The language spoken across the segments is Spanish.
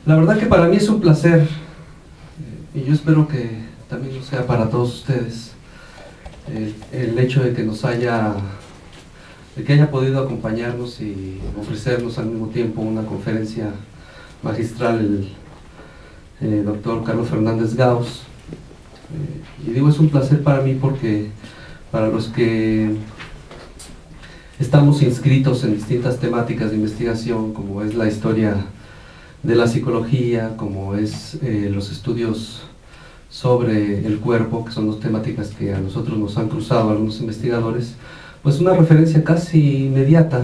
La verdad que para mí es un placer, y yo espero que también lo sea para todos ustedes, el hecho de que de que haya podido acompañarnos y ofrecernos al mismo tiempo una conferencia magistral el doctor Carlos Fernández Gauss. Y digo, es un placer para mí porque para los que estamos inscritos en distintas temáticas de investigación, como es la historia de la psicología, como es los estudios sobre el cuerpo, que son dos temáticas que a nosotros nos han cruzado algunos investigadores, pues una referencia casi inmediata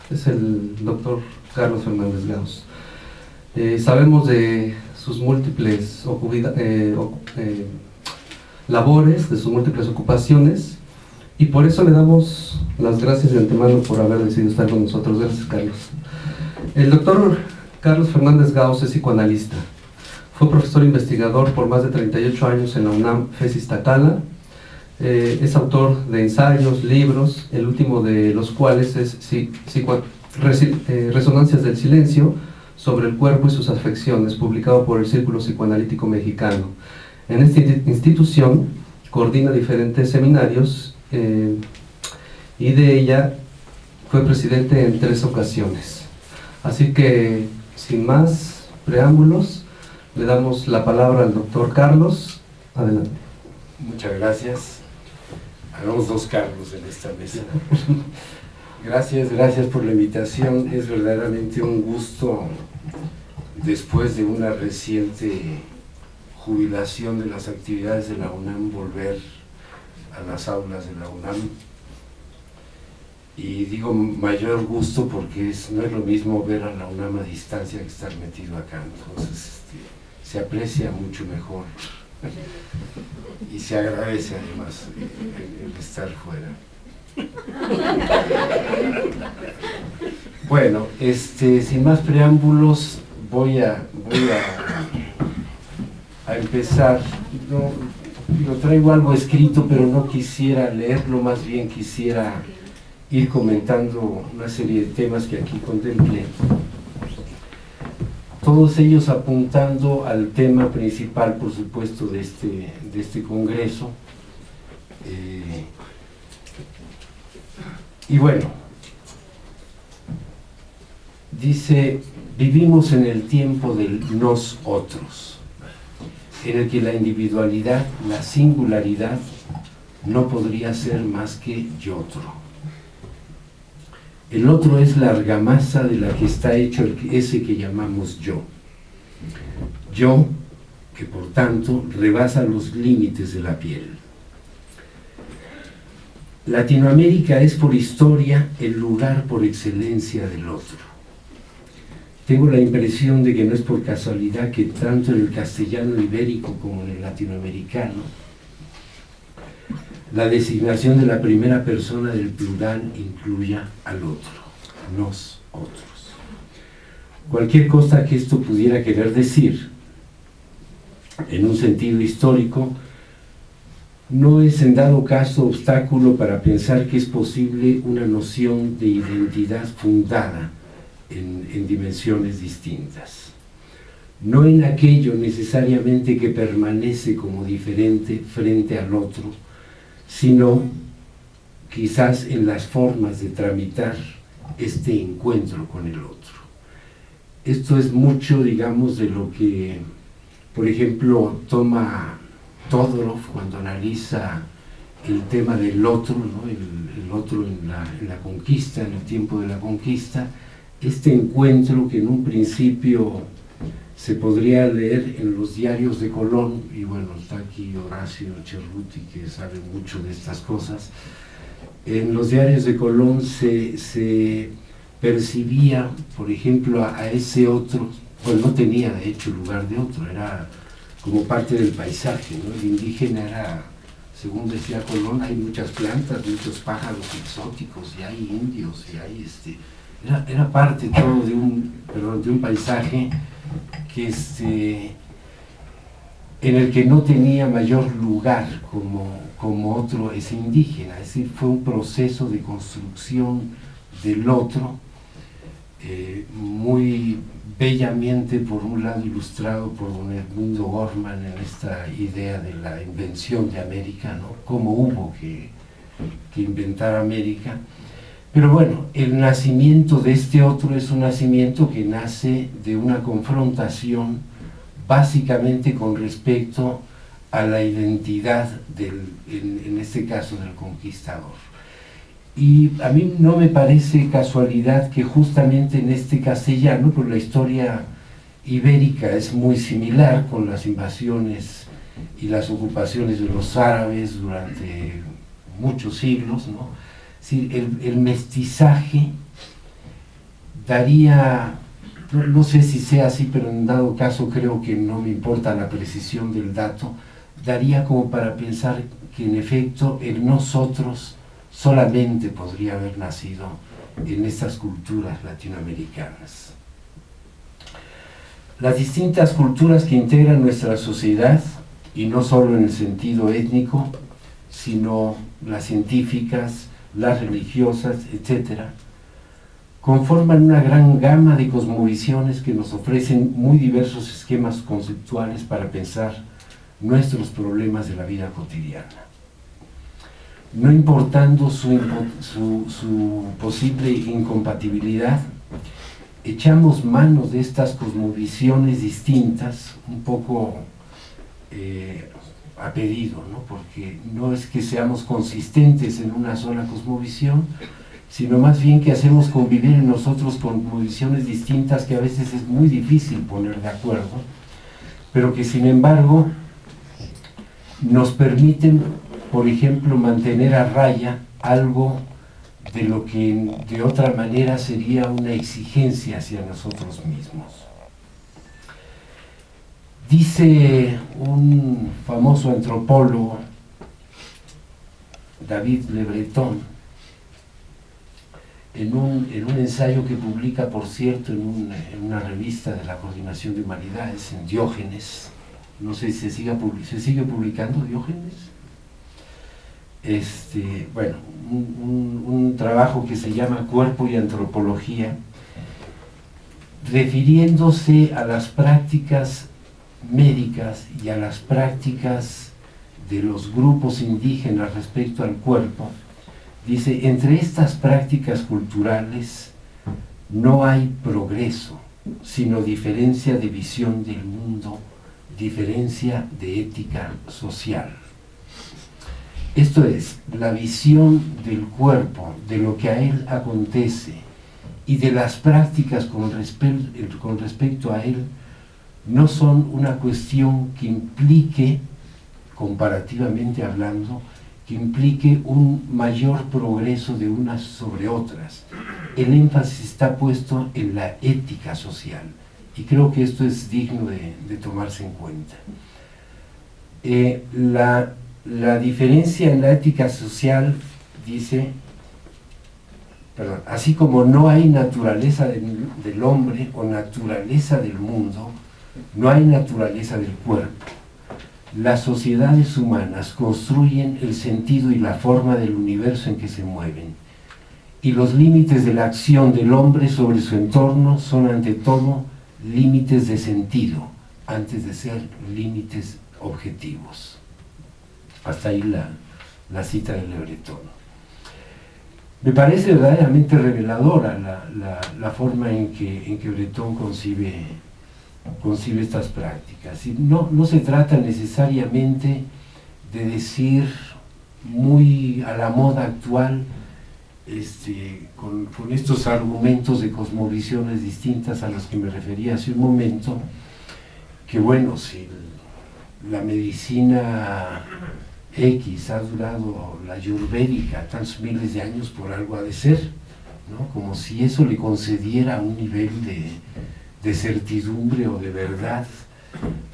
es el doctor Carlos Fernández Gauss. Sabemos de sus múltiples labores, de sus múltiples ocupaciones, y por eso le damos las gracias de antemano por haber decidido estar con nosotros. Gracias, Carlos. El doctor Carlos Fernández Gauss es psicoanalista. Fue profesor investigador por más de 38 años en la UNAM FES Iztacala. Es autor de ensayos, libros, el último de los cuales es Resonancias del Silencio sobre el cuerpo y sus afecciones, publicado por el Círculo Psicoanalítico Mexicano. En esta institución coordina diferentes seminarios y de ella fue presidente en 3 ocasiones. Así que, sin más preámbulos, le damos la palabra al doctor Carlos. Adelante. Muchas gracias. Hagamos 2 Carlos en esta mesa. Gracias por la invitación. Es verdaderamente un gusto, después de una reciente jubilación de las actividades de la UNAM, volver a las aulas de la UNAM. Y digo mayor gusto porque no es lo mismo ver a la UNAM a distancia que estar metido acá. Entonces se aprecia mucho mejor y se agradece además el estar fuera. Bueno, sin más preámbulos voy a empezar. No traigo algo escrito, pero no quisiera leerlo, más bien quisiera ir comentando una serie de temas que aquí contemplé, todos ellos apuntando al tema principal, por supuesto, de este congreso. Y bueno, dice: vivimos en el tiempo del nosotros, en el que la individualidad, la singularidad, no podría ser más que yo-otro. El otro es la argamasa de la que está hecho ese que llamamos yo. Yo, que por tanto rebasa los límites de la piel. Latinoamérica es por historia el lugar por excelencia del otro. Tengo la impresión de que no es por casualidad que tanto en el castellano ibérico como en el latinoamericano la designación de la primera persona del plural incluya al otro, nosotros. Cualquier cosa que esto pudiera querer decir, en un sentido histórico, no es en dado caso obstáculo para pensar que es posible una noción de identidad fundada en dimensiones distintas. No en aquello necesariamente que permanece como diferente frente al otro, sino quizás en las formas de tramitar este encuentro con el otro. Esto es mucho, digamos, de lo que, por ejemplo, toma Todorov cuando analiza el tema del otro, ¿no? el otro en la conquista, en el tiempo de la conquista, este encuentro que en un principio se podría leer en los diarios de Colón, y bueno, está aquí Horacio Cerruti, que sabe mucho de estas cosas. En los diarios de Colón se percibía, por ejemplo, a ese otro, pues no tenía de hecho lugar de otro, era como parte del paisaje, ¿no? El indígena era, según decía Colón, hay muchas plantas, muchos pájaros exóticos, y hay indios, y hay era parte todo de un paisaje que en el que no tenía mayor lugar como otro ese indígena. Es decir, fue un proceso de construcción del otro muy bellamente, por un lado, ilustrado por don Edmundo Gorman en esta idea de la invención de América, ¿no? Cómo hubo que inventar América. Pero bueno, el nacimiento de este otro es un nacimiento que nace de una confrontación básicamente con respecto a la identidad en este caso del conquistador. Y a mí no me parece casualidad que justamente en este castellano, pues la historia ibérica es muy similar con las invasiones y las ocupaciones de los árabes durante muchos siglos, ¿no? Sí, el mestizaje daría, no sé si sea así, pero en dado caso creo que no me importa la precisión del dato, daría como para pensar que en efecto el nosotros solamente podría haber nacido en estas culturas latinoamericanas. Las distintas culturas que integran nuestra sociedad, y no solo en el sentido étnico, sino las científicas, las religiosas, etc., conforman una gran gama de cosmovisiones que nos ofrecen muy diversos esquemas conceptuales para pensar nuestros problemas de la vida cotidiana. No importando su posible incompatibilidad, echamos mano de estas cosmovisiones distintas, un poco a pedido, ¿no? Porque no es que seamos consistentes en una sola cosmovisión, sino más bien que hacemos convivir en nosotros cosmovisiones distintas que a veces es muy difícil poner de acuerdo, pero que sin embargo nos permiten, por ejemplo, mantener a raya algo de lo que de otra manera sería una exigencia hacia nosotros mismos. Dice un famoso antropólogo, David Le Breton, en un ensayo que publica, por cierto, en una revista de la Coordinación de Humanidades, en Diógenes, no sé si se sigue publicando Diógenes, bueno, un trabajo que se llama Cuerpo y Antropología, refiriéndose a las prácticas médicas y a las prácticas de los grupos indígenas respecto al cuerpo, dice: entre estas prácticas culturales no hay progreso, sino diferencia de visión del mundo, diferencia de ética social. Esto es, la visión del cuerpo, de lo que a él acontece y de las prácticas con respecto a él, no son una cuestión que implique, comparativamente hablando, que implique un mayor progreso de unas sobre otras. El énfasis está puesto en la ética social, y creo que esto es digno de tomarse en cuenta. La diferencia en la ética social, dice, así como no hay naturaleza del hombre o naturaleza del mundo, no hay naturaleza del cuerpo. Las sociedades humanas construyen el sentido y la forma del universo en que se mueven, y los límites de la acción del hombre sobre su entorno son ante todo límites de sentido, antes de ser límites objetivos. Hasta ahí la cita de Le Breton. Me parece verdaderamente reveladora la forma en que Breton concibe estas prácticas. Y no se trata necesariamente de decir muy a la moda actual, con estos argumentos de cosmovisiones distintas a los que me refería hace un momento, que bueno, si la medicina X ha durado, la ayurvédica, tantos miles de años, por algo ha de ser, ¿no? Como si eso le concediera un nivel de certidumbre o de verdad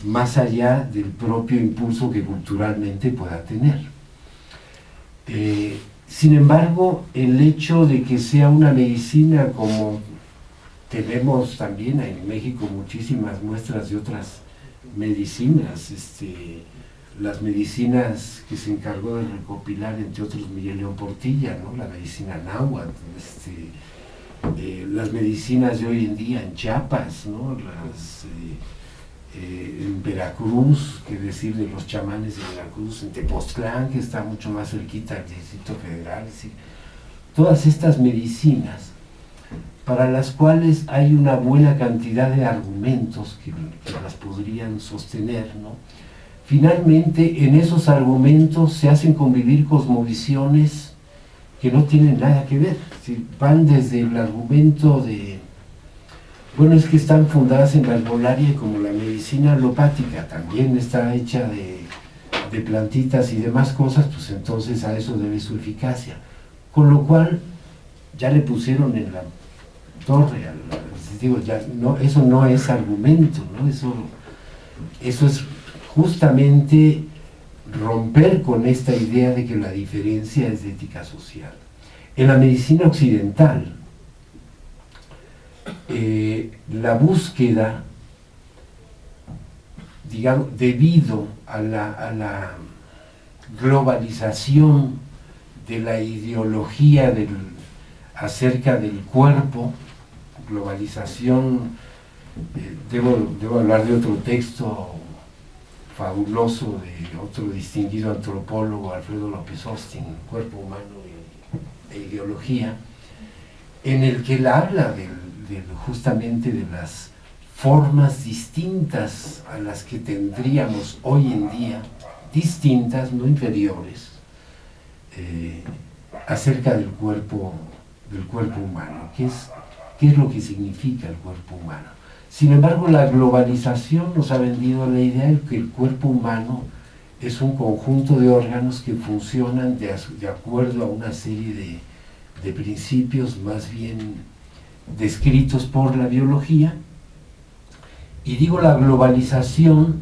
más allá del propio impulso que culturalmente pueda tener. Sin embargo, el hecho de que sea una medicina, como tenemos también en México muchísimas muestras de otras medicinas, las medicinas que se encargó de recopilar, entre otros, Miguel León Portilla, ¿no? La medicina náhuatl, las medicinas de hoy en día en Chiapas, ¿no? En Veracruz, qué decir de los chamanes de Veracruz, en Tepoztlán, que está mucho más cerquita del Distrito Federal, ¿sí? Todas estas medicinas, para las cuales hay una buena cantidad de argumentos que las podrían sostener, ¿no? Finalmente, en esos argumentos se hacen convivir cosmovisiones que no tienen nada que ver. ¿Sí? Van desde el argumento de, bueno, es que están fundadas en la herbolaria, y como la medicina alopática también está hecha de plantitas y demás cosas, pues entonces a eso debe su eficacia. Con lo cual, ya le pusieron en la torre, digo, ya, no, eso no es argumento, ¿no? Eso es justamente romper con esta idea de que la diferencia es de ética social. En la medicina occidental, la búsqueda, digamos, debido a la globalización de la ideología acerca del cuerpo, globalización, debo hablar de otro texto fabuloso de otro distinguido antropólogo, Alfredo López Austin, Cuerpo Humano e Ideología, en el que él habla justamente de las formas distintas a las que tendríamos hoy en día, distintas, no inferiores, acerca del cuerpo humano. ¿Qué es lo que significa el cuerpo humano? Sin embargo, la globalización nos ha vendido la idea de que el cuerpo humano es un conjunto de órganos que funcionan de acuerdo a una serie de principios más bien descritos por la biología. Y digo la globalización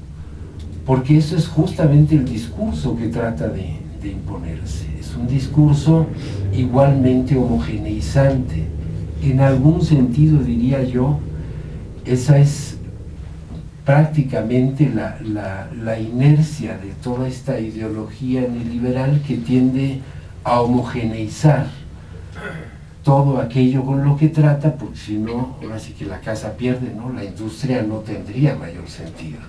porque eso es justamente el discurso que trata de imponerse. Es un discurso igualmente homogeneizante. En algún sentido, diría yo, esa es prácticamente la inercia de toda esta ideología neoliberal que tiende a homogeneizar todo aquello con lo que trata, porque si no, ahora sí que la casa pierde, ¿no? La industria no tendría mayor sentido.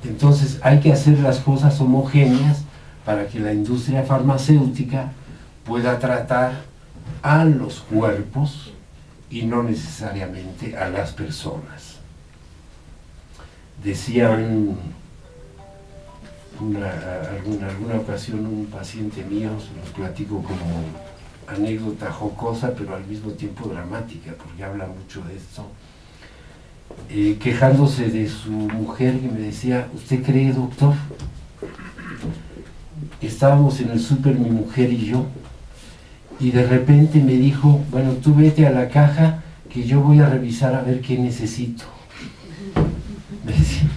Entonces hay que hacer las cosas homogéneas para que la industria farmacéutica pueda tratar a los cuerpos y no necesariamente a las personas. Decía en alguna ocasión un paciente mío, se los platico como anécdota jocosa, pero al mismo tiempo dramática, porque habla mucho de esto, quejándose de su mujer, que me decía: ¿usted cree, doctor? Estábamos en el súper mi mujer y yo, y de repente me dijo: bueno, tú vete a la caja que yo voy a revisar a ver qué necesito. Me decía: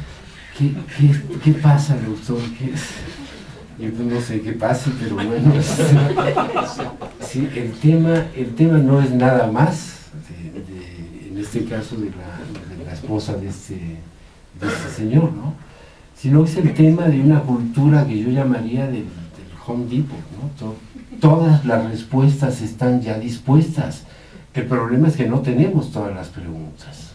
¿qué pasa, doctor? Yo no sé qué pasa, pero bueno, sí, el tema no es nada más, en este caso de la esposa de este señor, ¿no? Sino es el tema de una cultura que yo llamaría del Home Depot, ¿no? Todas las respuestas están ya dispuestas. El problema es que no tenemos todas las preguntas,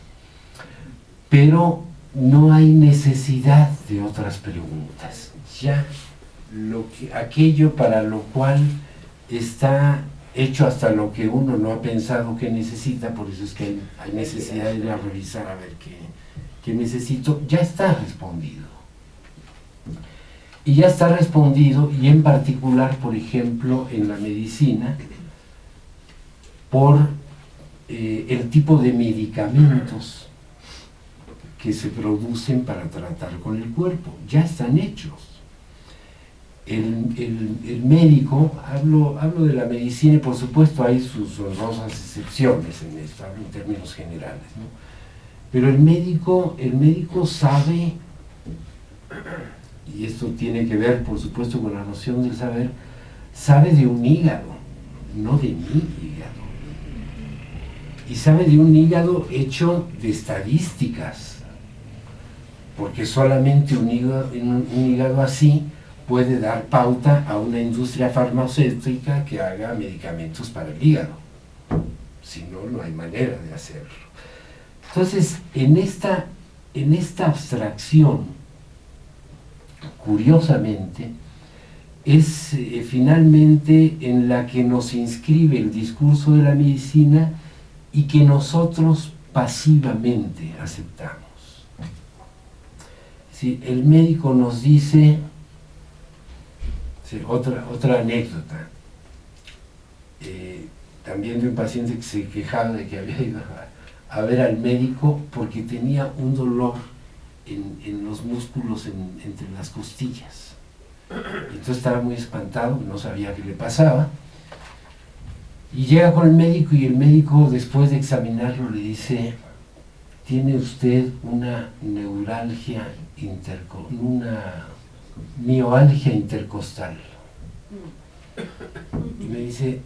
pero no hay necesidad de otras preguntas. Ya aquello para lo cual está hecho hasta lo que uno no ha pensado que necesita, por eso es que hay necesidad de ir a revisar a ver qué necesito, ya está respondido. Y ya está respondido, y en particular, por ejemplo, en la medicina, por el tipo de medicamentos que se producen para tratar con el cuerpo, ya están hechos. El médico, hablo de la medicina y por supuesto hay sus honrosas excepciones en esto, hablo en términos generales, ¿no? Pero el médico sabe, y esto tiene que ver por supuesto con la noción del saber, sabe de un hígado, no de mi hígado. Y sabe de un hígado hecho de estadísticas, porque solamente un hígado así puede dar pauta a una industria farmacéutica que haga medicamentos para el hígado. si no, no hay manera de hacerlo. Entonces, en esta abstracción, curiosamente, es finalmente en la que nos inscribe el discurso de la medicina y que nosotros pasivamente aceptamos. Si el médico nos dice, otra anécdota, también de un paciente que se quejaba de que había ido a ver al médico porque tenía un dolor en los músculos entre las costillas. Entonces estaba muy espantado, no sabía qué le pasaba, y llega con el médico y el médico, después de examinarlo, le dice: tiene usted una neuralgia una mioalgia intercostal. Y me dice: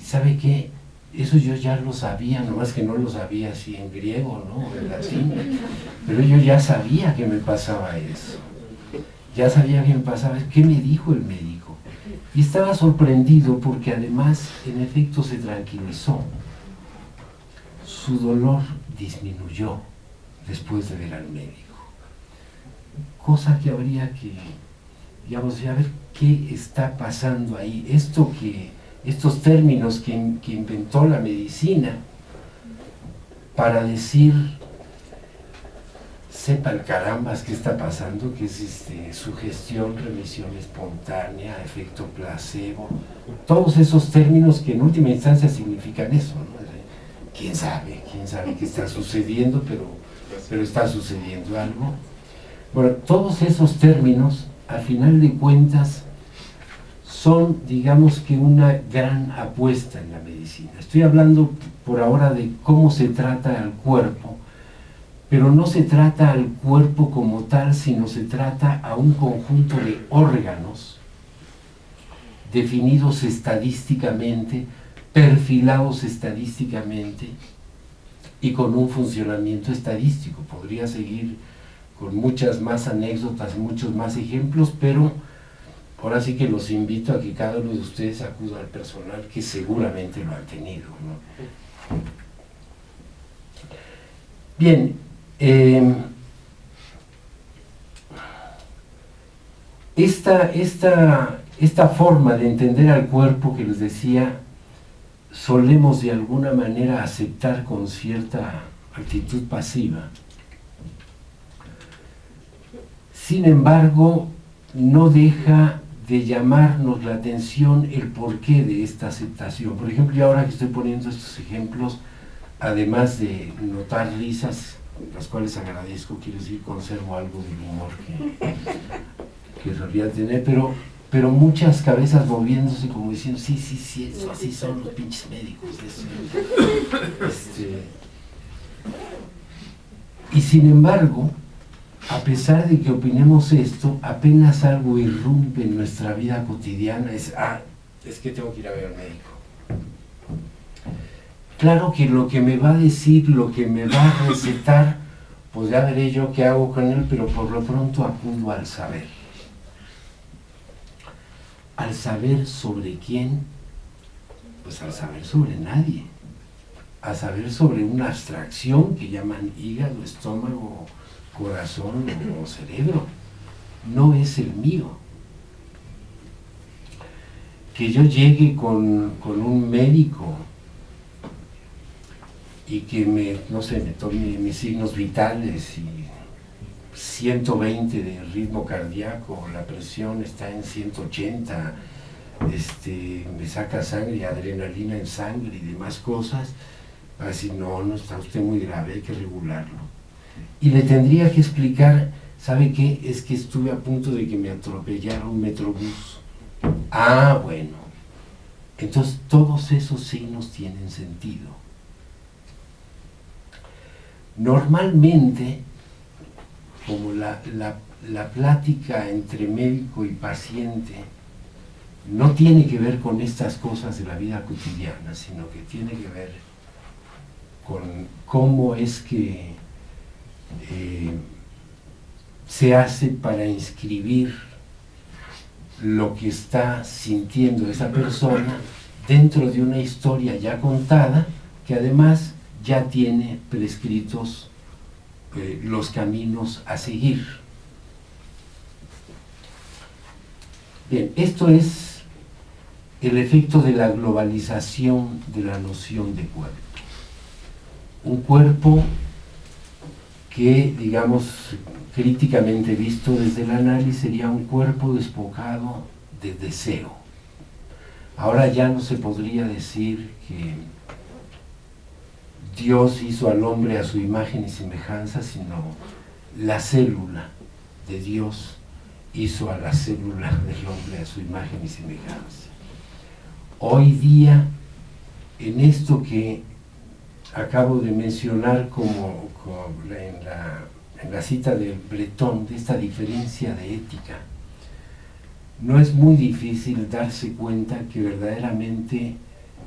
¿sabe qué? Eso yo ya lo sabía, nomás que no lo sabía así en griego, ¿no? En latín, pero yo ya sabía que me pasaba eso. Ya sabía que me pasaba eso. ¿Qué me dijo el médico? Y estaba sorprendido porque además, en efecto, se tranquilizó. Su dolor disminuyó después de ver al médico. Cosa que habría que, digamos, ya ver qué está pasando ahí. Estos términos que inventó la medicina para decir, sepa el carambas qué está pasando, que es sugestión, remisión espontánea, efecto placebo, todos esos términos que en última instancia significan eso, ¿no? ¿Quién sabe qué está sucediendo? Pero está sucediendo algo. Bueno, todos esos términos, al final de cuentas, son, digamos que, una gran apuesta en la medicina. Estoy hablando por ahora de cómo se trata al cuerpo, pero no se trata al cuerpo como tal, sino se trata a un conjunto de órganos definidos estadísticamente, perfilados estadísticamente y con un funcionamiento estadístico. Podría seguir con muchas más anécdotas, muchos más ejemplos, pero ahora sí que los invito a que cada uno de ustedes acuda al personal que seguramente lo han tenido, ¿no? Bien, esta forma de entender al cuerpo que les decía, solemos de alguna manera aceptar con cierta actitud pasiva. Sin embargo, no deja de llamarnos la atención el porqué de esta aceptación. Por ejemplo, yo ahora que estoy poniendo estos ejemplos, además de notar risas, las cuales agradezco, quiero decir, conservo algo del humor que solía tener, pero muchas cabezas moviéndose como diciendo, sí, eso, así son los pinches médicos. Y sin embargo, a pesar de que opinemos esto, apenas algo irrumpe en nuestra vida cotidiana, es que tengo que ir a ver al médico. Claro que lo que me va a decir, lo que me va a recetar, pues ya veré yo qué hago con él, pero por lo pronto acudo al saber. Al saber sobre quién, pues al saber sobre nadie. A saber sobre una abstracción que llaman hígado, estómago, corazón o cerebro. No es el mío. Que yo llegue con un médico y que me tome mis signos vitales y 120 de ritmo cardíaco, la presión está en 180, me saca sangre y adrenalina en sangre y demás cosas, va a decir, no está usted muy grave, hay que regularlo. Y le tendría que explicar, ¿sabe qué? Es que estuve a punto de que me atropellara un metrobús. Bueno. Entonces todos esos signos tienen sentido. Normalmente, como la plática entre médico y paciente no tiene que ver con estas cosas de la vida cotidiana, sino que tiene que ver con cómo es que se hace para inscribir lo que está sintiendo esa persona dentro de una historia ya contada que además ya tiene prescritos los caminos a seguir. Bien, esto es el efecto de la globalización de la noción de cuerpo. Un cuerpo que, digamos, críticamente visto desde el análisis, sería un cuerpo despojado de deseo. Ahora ya no se podría decir que Dios hizo al hombre a su imagen y semejanza, sino la célula de Dios hizo a la célula del hombre a su imagen y semejanza. Hoy día, en esto que acabo de mencionar como en la cita de Breton, de esta diferencia de ética, no es muy difícil darse cuenta que verdaderamente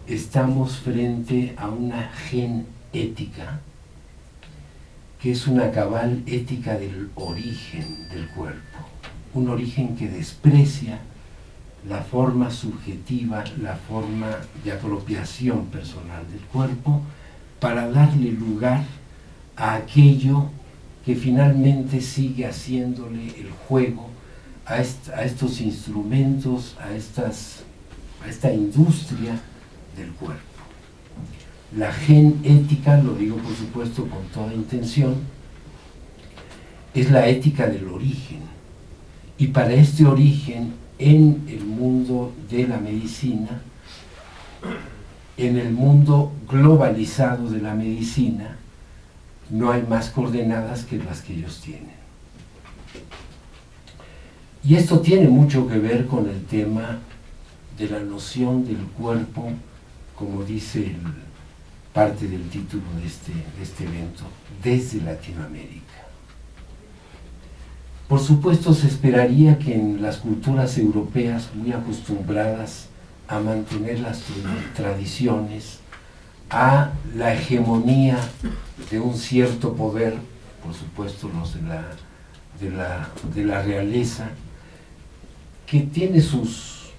estamos frente a una genética, que es una cabal ética del origen del cuerpo, un origen que desprecia la forma subjetiva, la forma de apropiación personal del cuerpo, para darle lugar a aquello que finalmente sigue haciéndole el juego a estos instrumentos, a esta industria del cuerpo. La genética, lo digo por supuesto con toda intención, es la ética del origen. Y para este origen, en el mundo de la medicina, en el mundo globalizado de la medicina, no hay más coordenadas que las que ellos tienen. Y esto tiene mucho que ver con el tema de la noción del cuerpo, como dice parte del título de este evento, desde Latinoamérica. Por supuesto, se esperaría que en las culturas europeas, muy acostumbradas a mantener las tradiciones, a la hegemonía de un cierto poder, por supuesto los de la realeza, que tiene sus,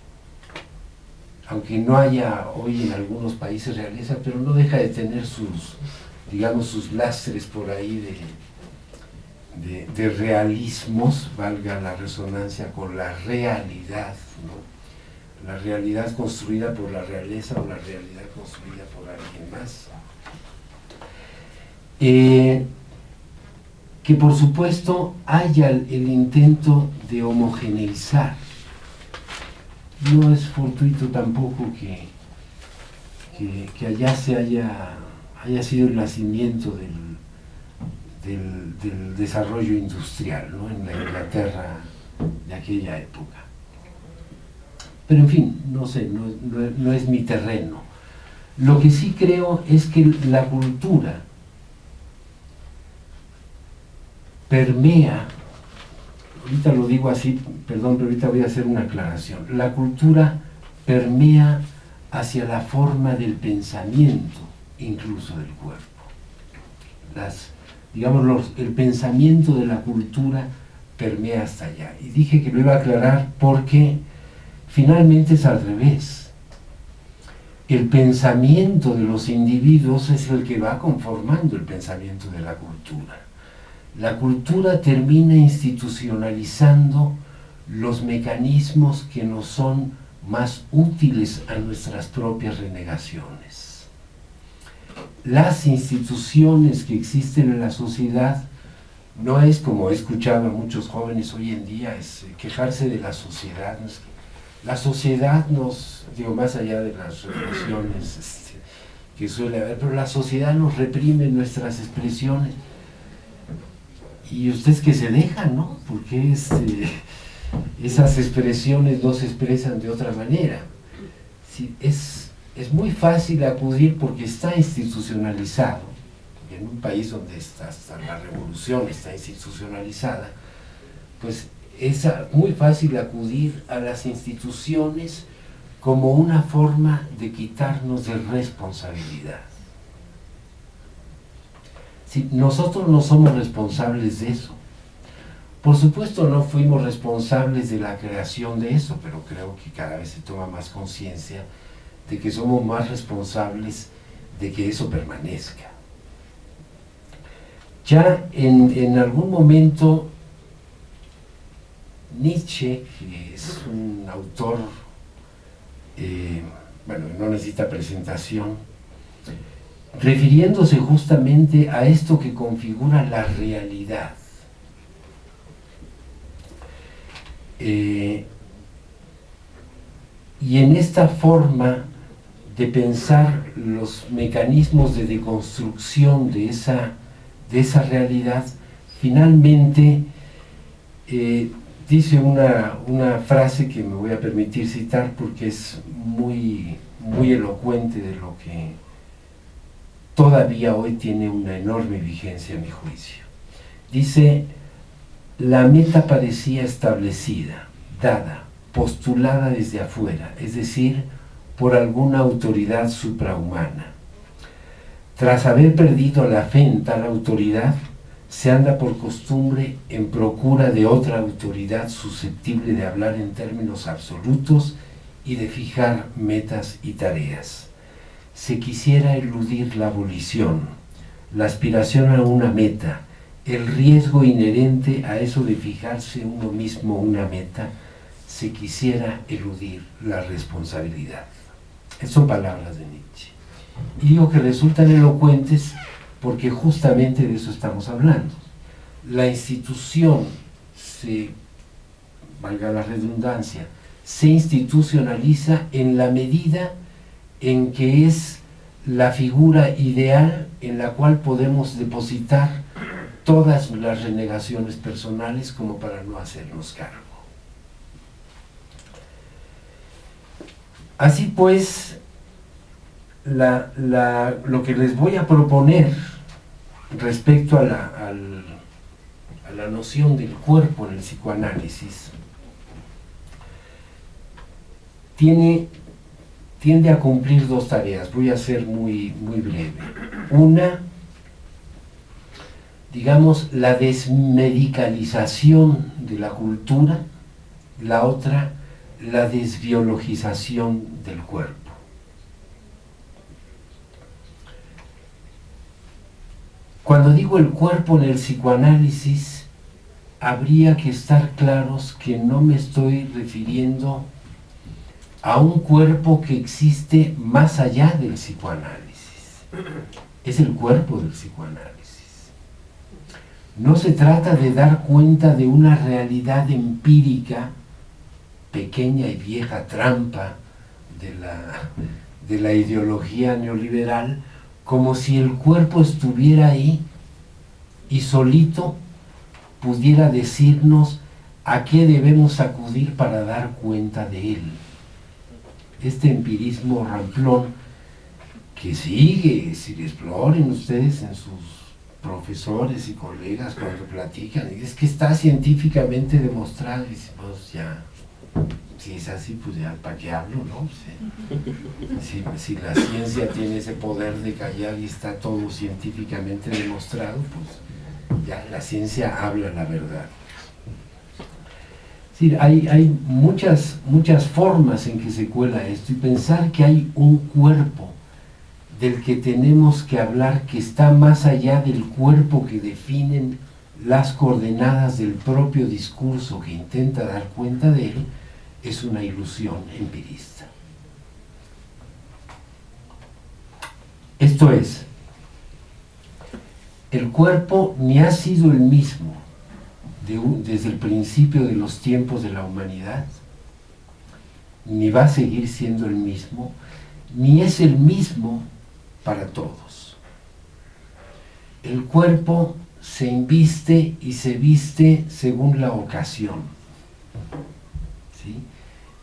aunque no haya hoy en algunos países realeza, pero no deja de tener sus, digamos, sus lastres por ahí de realismos, valga la resonancia con la realidad, ¿no? La realidad construida por la realeza o la realidad construida por alguien más. Que por supuesto haya el intento de homogeneizar. No es fortuito tampoco que allá haya sido el nacimiento del desarrollo industrial, ¿no? En la Inglaterra de aquella época. Pero en fin, no sé, no es mi terreno. Lo que sí creo es que la cultura permea, ahorita lo digo así, perdón, pero ahorita voy a hacer una aclaración. La cultura permea hacia la forma del pensamiento, incluso del cuerpo. El pensamiento de la cultura permea hasta allá. Y dije que lo iba a aclarar porque finalmente es al revés. El pensamiento de los individuos es el que va conformando el pensamiento de la cultura. La cultura termina institucionalizando los mecanismos que nos son más útiles a nuestras propias renegaciones. Las instituciones que existen en la sociedad no es, como he escuchado a muchos jóvenes hoy en día, es quejarse de la sociedad. La sociedad nos, digo, más allá de las represiones que suele haber, pero la sociedad nos reprime nuestras expresiones. Y ustedes que se dejan, ¿no? Porque esas expresiones no se expresan de otra manera. Sí, es muy fácil acudir porque está institucionalizado. En un país donde hasta la revolución está institucionalizada, pues es muy fácil acudir a las instituciones como una forma de quitarnos de responsabilidad. Sí, nosotros no somos responsables de eso. Por supuesto no fuimos responsables de la creación de eso, pero creo que cada vez se toma más conciencia de que somos más responsables de que eso permanezca. Ya en algún momento Nietzsche, que es un autor, bueno, no necesita presentación, refiriéndose justamente a esto que configura la realidad. Y en esta forma de pensar los mecanismos de deconstrucción de esa realidad, finalmente dice una frase que me voy a permitir citar porque es muy, muy elocuente de lo que todavía hoy tiene una enorme vigencia a mi juicio. Dice: la meta parecía establecida, dada, postulada desde afuera, es decir, por alguna autoridad suprahumana. Tras haber perdido la fe en tal autoridad, se anda por costumbre en procura de otra autoridad susceptible de hablar en términos absolutos y de fijar metas y tareas. Se quisiera eludir la abolición, la aspiración a una meta, el riesgo inherente a eso de fijarse uno mismo una meta. Se quisiera eludir la responsabilidad. Estas son palabras de Nietzsche. Y digo que resultan elocuentes porque justamente de eso estamos hablando. La institución valga la redundancia, se institucionaliza en la medida en que es la figura ideal en la cual podemos depositar todas las renegaciones personales como para no hacernos cargo. Así pues, lo que les voy a proponer respecto a la noción del cuerpo en el psicoanálisis tiende a cumplir dos tareas. Voy a ser muy, muy breve. Una, digamos, la desmedicalización de la cultura. La otra, la desbiologización del cuerpo. Cuando digo el cuerpo en el psicoanálisis, habría que estar claros que no me estoy refiriendo a un cuerpo que existe más allá del psicoanálisis. Es el cuerpo del psicoanálisis. No se trata de dar cuenta de una realidad empírica, pequeña y vieja trampa de la ideología neoliberal, como si el cuerpo estuviera ahí y solito pudiera decirnos a qué debemos acudir para dar cuenta de él. Este empirismo ramplón que sigue, si lo exploren ustedes en sus profesores y colegas cuando platican, es que está científicamente demostrado, y dice, pues ya, si es así, pues ya, ¿para qué hablo, no? Si la ciencia tiene ese poder de callar y está todo científicamente demostrado, pues ya la ciencia habla la verdad. Es decir, hay muchas formas en que se cuela esto, y pensar que hay un cuerpo del que tenemos que hablar, que está más allá del cuerpo que definen las coordenadas del propio discurso que intenta dar cuenta de él, es una ilusión empirista. Esto es, el cuerpo ni ha sido el mismo desde el principio de los tiempos de la humanidad, ni va a seguir siendo el mismo, ni es el mismo para todos. El cuerpo se inviste y se viste según la ocasión. ¿Sí?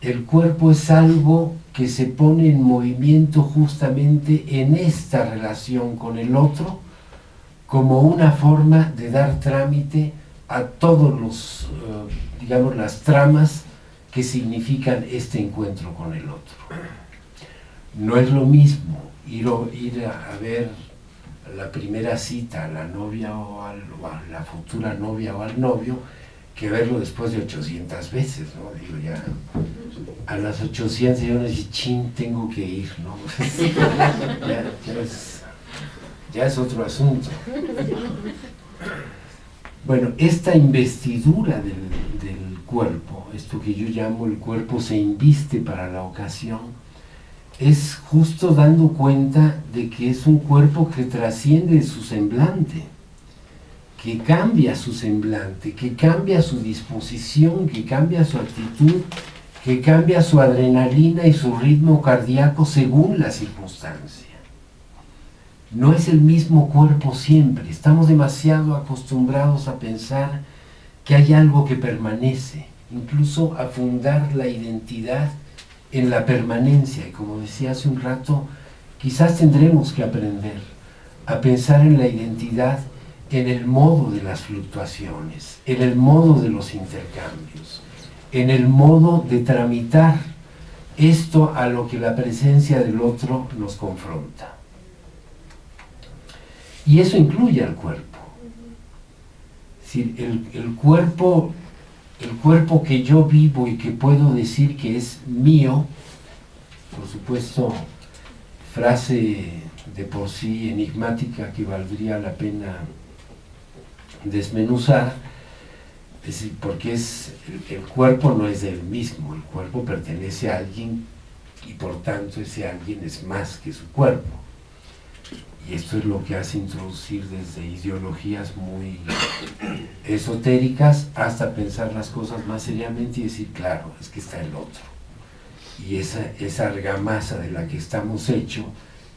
El cuerpo es algo que se pone en movimiento justamente en esta relación con el otro, como una forma de dar trámite a todos digamos, las tramas que significan este encuentro con el otro. No es lo mismo ir a ver la primera cita a la novia o a la futura novia o al novio, que verlo después de 800 veces, ¿no? Digo, ya a las 800 yo les dije, chin, tengo que ir, ¿no? ya es otro asunto. Bueno, esta investidura del cuerpo, esto que yo llamo el cuerpo se inviste para la ocasión, es justo dando cuenta de que es un cuerpo que trasciende su semblante, que cambia su semblante, que cambia su disposición, que cambia su actitud, que cambia su adrenalina y su ritmo cardíaco según la circunstancia. No es el mismo cuerpo siempre. Estamos demasiado acostumbrados a pensar que hay algo que permanece, incluso a fundar la identidad en la permanencia. Y como decía hace un rato, quizás tendremos que aprender a pensar en la identidad en el modo de las fluctuaciones, en el modo de los intercambios, en el modo de tramitar esto a lo que la presencia del otro nos confronta. Y eso incluye al cuerpo. Es decir, el cuerpo que yo vivo y que puedo decir que es mío, por supuesto, frase de por sí enigmática que valdría la pena desmenuzar, es decir, porque el cuerpo no es del mismo, el cuerpo pertenece a alguien y por tanto ese alguien es más que su cuerpo. Y esto es lo que hace introducir desde ideologías muy esotéricas hasta pensar las cosas más seriamente y decir, claro, es que está el otro. Y esa argamasa de la que estamos hechos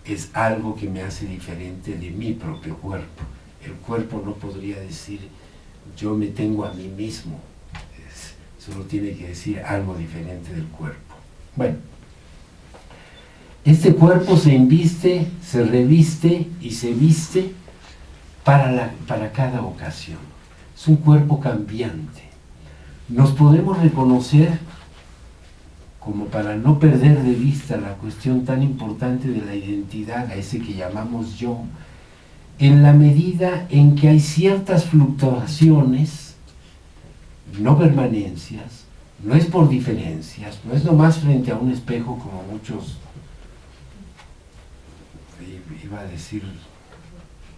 es algo que me hace diferente de mi propio cuerpo. El cuerpo no podría decir, yo me tengo a mí mismo. Solo tiene que decir algo diferente del cuerpo. Bueno. Este cuerpo se inviste, se reviste y se viste para cada ocasión. Es un cuerpo cambiante. Nos podemos reconocer, como para no perder de vista la cuestión tan importante de la identidad, a ese que llamamos yo, en la medida en que hay ciertas fluctuaciones, no permanencias, no es por diferencias, no es nomás frente a un espejo como muchos. Iba a decir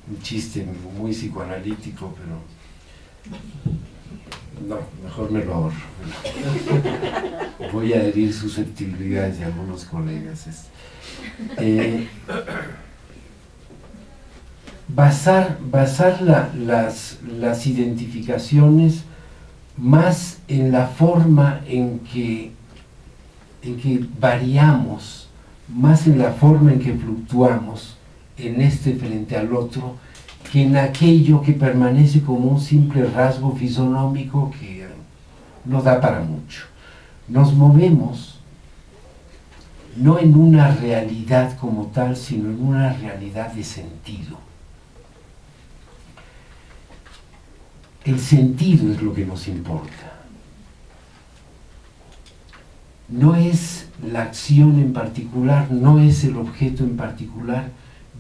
un chiste muy psicoanalítico, pero no, mejor me lo ahorro. Voy a herir susceptibilidades de algunos colegas. Basar las identificaciones más en la forma en que variamos, más en la forma en que fluctuamos en este frente al otro, que en aquello que permanece como un simple rasgo fisonómico que no da para mucho. Nos movemos no en una realidad como tal, sino en una realidad de sentido. El sentido es lo que nos importa. No es la acción en particular, no es el objeto en particular.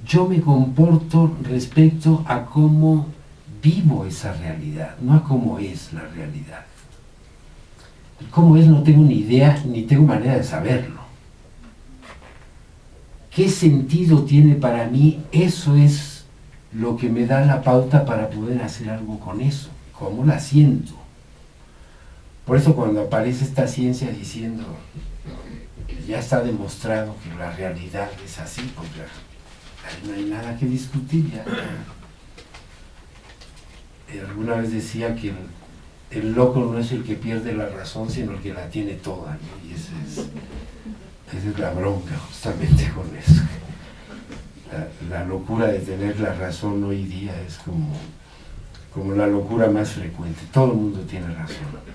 Yo me comporto respecto a cómo vivo esa realidad, no a cómo es la realidad. Cómo es no tengo ni idea, ni tengo manera de saberlo. ¿Qué sentido tiene para mí? Eso es lo que me da la pauta para poder hacer algo con eso. ¿Cómo la siento? Por eso cuando aparece esta ciencia diciendo que ya está demostrado que la realidad es así, pues ya no hay nada que discutir. Alguna vez decía que el loco no es el que pierde la razón, sino el que la tiene toda, ¿no? Y esa es la bronca justamente con eso. La locura de tener la razón hoy día es como la locura más frecuente. Todo el mundo tiene razón.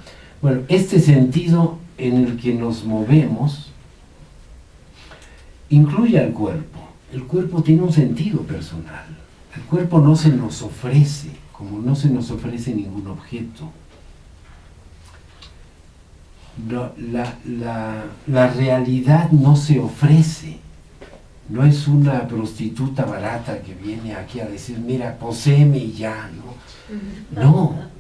Bueno, este sentido en el que nos movemos incluye al cuerpo. El cuerpo tiene un sentido personal. El cuerpo no se nos ofrece, como no se nos ofrece ningún objeto. No, la realidad no se ofrece. No es una prostituta barata que viene aquí a decir, mira, poséeme y ya, ¿no? No.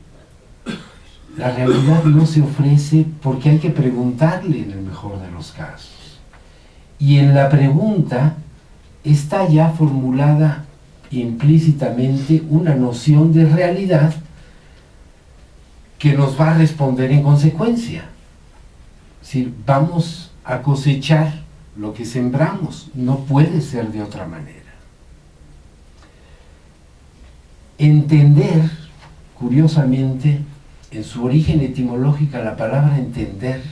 la realidad no se ofrece porque hay que preguntarle en el mejor de los casos. Y en la pregunta está ya formulada implícitamente una noción de realidad que nos va a responder en consecuencia. Es decir, vamos a cosechar lo que sembramos, no puede ser de otra manera. Entender, curiosamente, en su origen etimológico, la palabra entender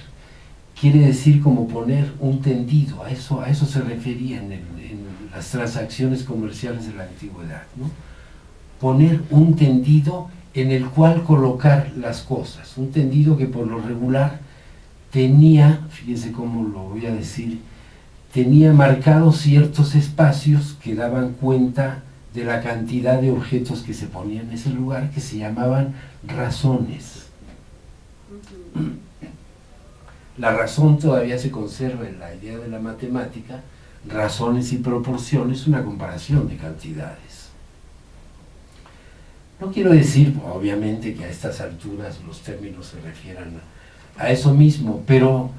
quiere decir como poner un tendido, a eso se refería en las transacciones comerciales de la antigüedad, ¿no? Poner un tendido en el cual colocar las cosas, un tendido que por lo regular tenía, fíjense cómo lo voy a decir, tenía marcados ciertos espacios que daban cuenta de la cantidad de objetos que se ponían en ese lugar, que se llamaban razones. La razón todavía se conserva en la idea de la matemática, razones y proporciones, una comparación de cantidades. No quiero decir, obviamente, que a estas alturas los términos se refieran a eso mismo, pero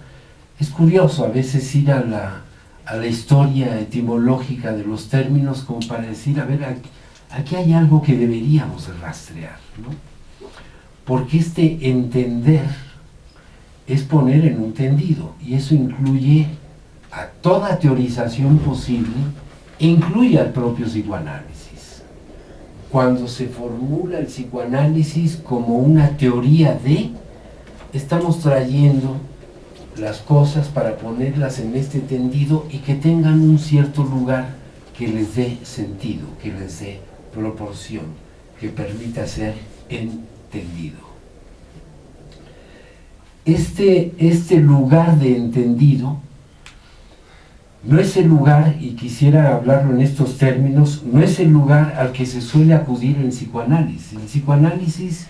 es curioso a veces ir a la historia etimológica de los términos como para decir, a ver, aquí hay algo que deberíamos rastrear, ¿no? Porque este entender es poner en un tendido, y eso incluye a toda teorización posible e incluye al propio psicoanálisis. Cuando se formula el psicoanálisis como una teoría de, estamos trayendo las cosas para ponerlas en este tendido y que tengan un cierto lugar que les dé sentido, que les dé proporción, que permita ser entendido. Este lugar de entendido no es el lugar, y quisiera hablarlo en estos términos, no es el lugar al que se suele acudir en el psicoanálisis. El psicoanálisis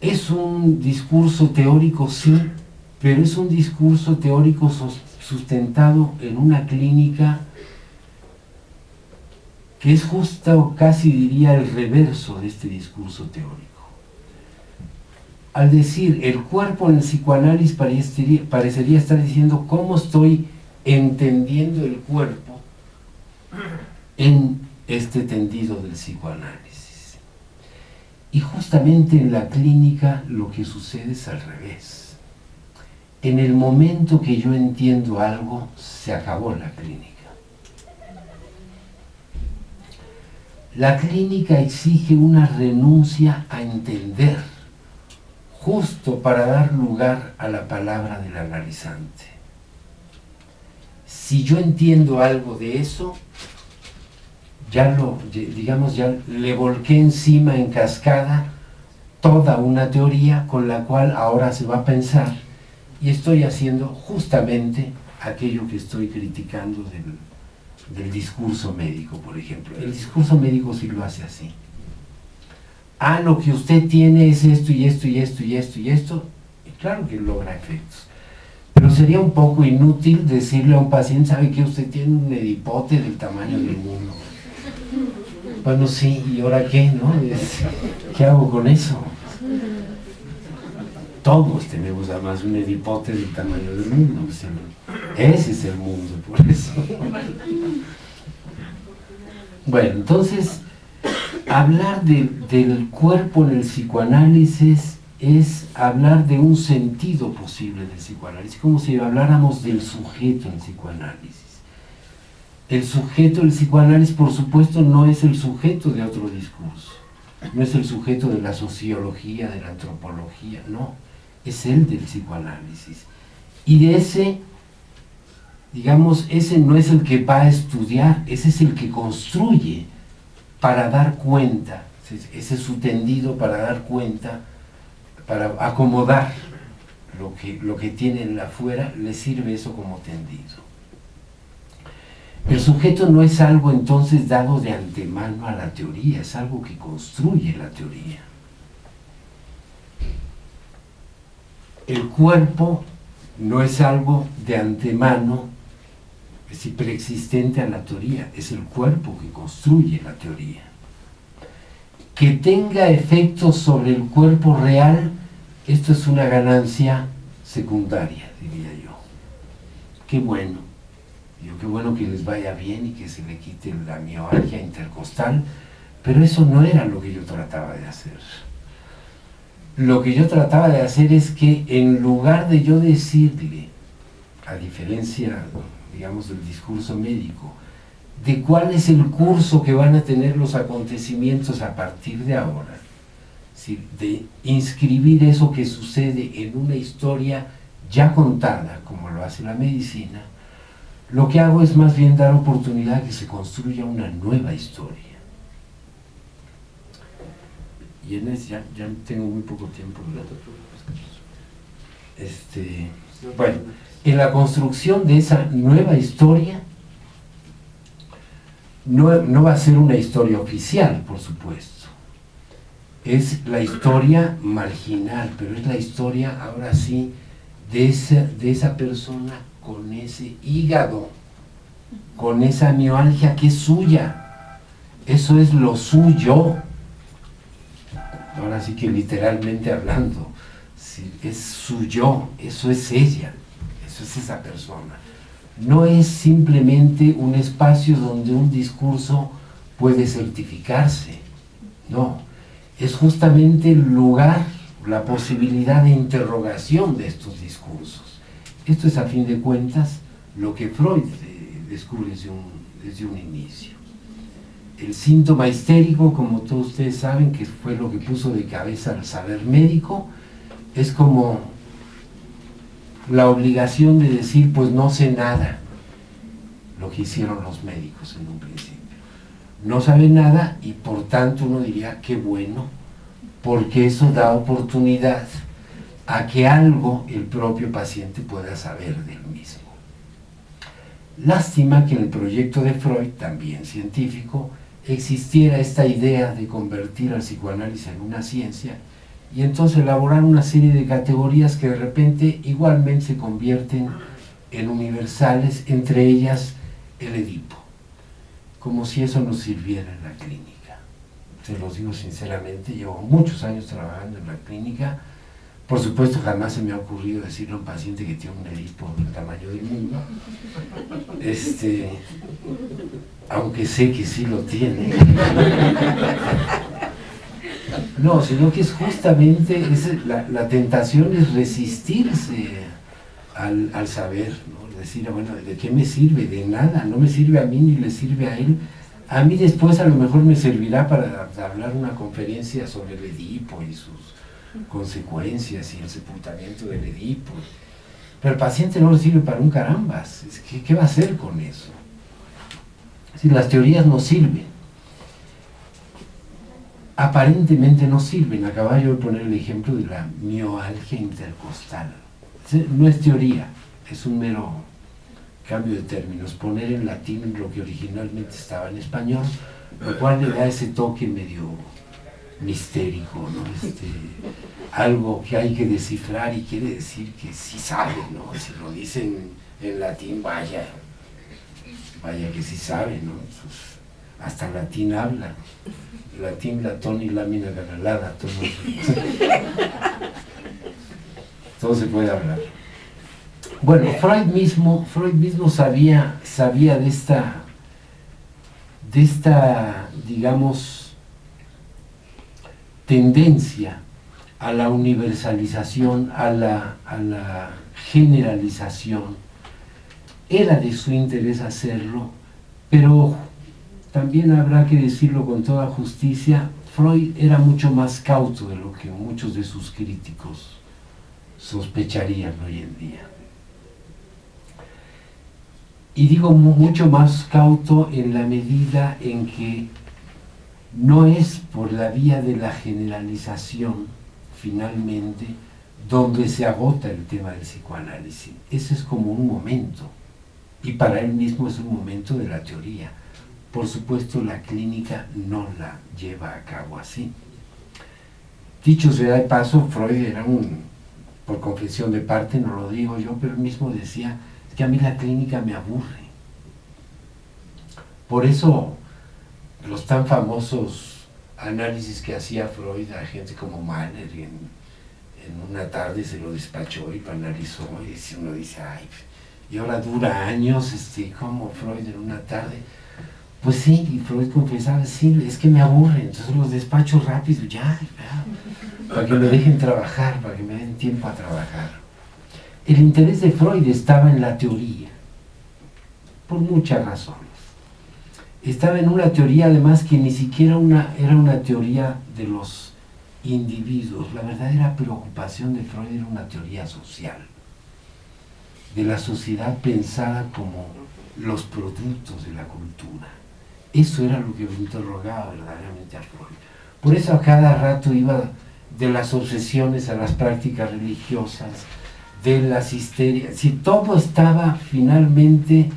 es un discurso teórico, sí, pero es un discurso teórico sustentado en una clínica que es justo, casi diría, el reverso de este discurso teórico. Al decir el cuerpo en el psicoanálisis parecería estar diciendo cómo estoy entendiendo el cuerpo en este tendido del psicoanálisis. Y justamente en la clínica lo que sucede es al revés. En el momento que yo entiendo algo, se acabó la clínica. La clínica exige una renuncia a entender, justo para dar lugar a la palabra del analizante. Si yo entiendo algo de eso, ya le volqué encima en cascada toda una teoría con la cual ahora se va a pensar, y estoy haciendo justamente aquello que estoy criticando del discurso médico, por ejemplo. El discurso médico sí lo hace así. Ah, lo que usted tiene es esto y esto y esto y esto y esto, y claro que logra efectos. Pero sería un poco inútil decirle a un paciente, ¿sabe qué? Usted tiene un edipote del tamaño del mundo. Bueno, sí, ¿y ahora qué? ¿No? ¿Qué hago con eso? Todos tenemos además un edipote del tamaño del mundo. Ese es el mundo, por eso. Bueno, entonces, hablar del cuerpo en el psicoanálisis es hablar de un sentido posible del psicoanálisis, como si habláramos del sujeto en el psicoanálisis. El sujeto del psicoanálisis, por supuesto, no es el sujeto de otro discurso, no es el sujeto de la sociología, de la antropología, no, es el del psicoanálisis. Y de ese, digamos, ese no es el que va a estudiar, ese es el que construye para dar cuenta, ese es su tendido para dar cuenta, para acomodar lo que tiene en la afuera, le sirve eso como tendido. El sujeto no es algo entonces dado de antemano a la teoría, es algo que construye la teoría. El cuerpo no es algo de antemano, es decir, preexistente a la teoría, es el cuerpo que construye la teoría. que tenga efectos sobre el cuerpo real, esto es una ganancia secundaria, diría yo. Qué bueno. Qué bueno que les vaya bien y que se le quite la mialgia intercostal, pero eso no era lo que yo trataba de hacer. Lo que yo trataba de hacer es que en lugar de yo decirle, a diferencia, digamos, del discurso médico, de cuál es el curso que van a tener los acontecimientos a partir de ahora, ¿sí?, de inscribir eso que sucede en una historia ya contada, como lo hace la medicina, lo que hago es más bien dar oportunidad a que se construya una nueva historia. Y en eso ya tengo muy poco tiempo. Bueno, en la construcción de esa nueva historia, no va a ser una historia oficial, por supuesto. Es la historia marginal, pero es la historia, ahora sí, de esa persona con ese hígado, con esa mialgia que es suya. Eso es lo suyo. Ahora sí que literalmente hablando, sí, es suyo, eso es ella, eso es esa persona. No es simplemente un espacio donde un discurso puede certificarse, no, es justamente el lugar, la posibilidad de interrogación de estos discursos. Esto es, a fin de cuentas, lo que Freud descubre desde un inicio. El síntoma histérico, como todos ustedes saben, que fue lo que puso de cabeza al saber médico, es como la obligación de decir, pues no sé nada, lo que hicieron los médicos en un principio. No sabe nada y por tanto uno diría, qué bueno, porque eso da oportunidad a que algo el propio paciente pueda saber del mismo. Lástima que en el proyecto de Freud, también científico, existiera esta idea de convertir al psicoanálisis en una ciencia y entonces elaborar una serie de categorías que de repente igualmente se convierten en universales, entre ellas el Edipo, como si eso nos sirviera en la clínica. Se los digo sinceramente, llevo muchos años trabajando en la clínica. Por supuesto, jamás se me ha ocurrido decirle a un paciente que tiene un Edipo del tamaño del mundo, aunque sé que sí lo tiene. No, sino que es justamente la tentación es resistirse al saber, ¿no? Decir, bueno, ¿de qué me sirve? De nada, no me sirve a mí ni le sirve a él. A mí después a lo mejor me servirá para hablar una conferencia sobre el Edipo y sus consecuencias y el sepultamiento del Edipo. Pero al paciente no le sirve para un carambas. ¿Qué va a hacer con eso? Es decir, las teorías no sirven. Aparentemente no sirven. Acababa yo de poner el ejemplo de la mialgia intercostal. No es teoría, es un mero cambio de términos, poner en latín lo que originalmente estaba en español, lo cual le da ese toque medio mistérico, ¿no? Algo que hay que descifrar y quiere decir que sí sabe, ¿no? Si lo dicen en latín, vaya que sí sabe, ¿no? Pues, hasta latín habla, latín, latón y lámina ganalada, todo se puede hablar. Bueno, Freud mismo sabía de esta, digamos, tendencia a la universalización, a la generalización. Era de su interés hacerlo, pero también habrá que decirlo con toda justicia, Freud era mucho más cauto de lo que muchos de sus críticos sospecharían hoy en día. Y digo mucho más cauto en la medida en que no es por la vía de la generalización, finalmente, donde se agota el tema del psicoanálisis. Ese es como un momento, y para él mismo es un momento de la teoría. Por supuesto, la clínica no la lleva a cabo así. Dicho sea de paso, Freud era por confesión de parte, no lo digo yo, pero él mismo decía, que a mí la clínica me aburre. Por eso los tan famosos análisis que hacía Freud a gente como Mahler, en una tarde se lo despachó y lo analizó, y uno dice, ay, y ahora dura años, como Freud en una tarde. Pues sí, y Freud confesaba, sí, es que me aburre, entonces los despacho rápido, ya, para que me dejen trabajar, para que me den tiempo a trabajar. El interés de Freud estaba en la teoría, por muchas razones. Estaba en una teoría, además, que ni siquiera era una teoría de los individuos. La verdadera preocupación de Freud era una teoría social, de la sociedad pensada como los productos de la cultura. Eso era lo que me interrogaba verdaderamente a Freud. Por eso a cada rato iba de las obsesiones a las prácticas religiosas, de las histerias, si todo estaba finalmente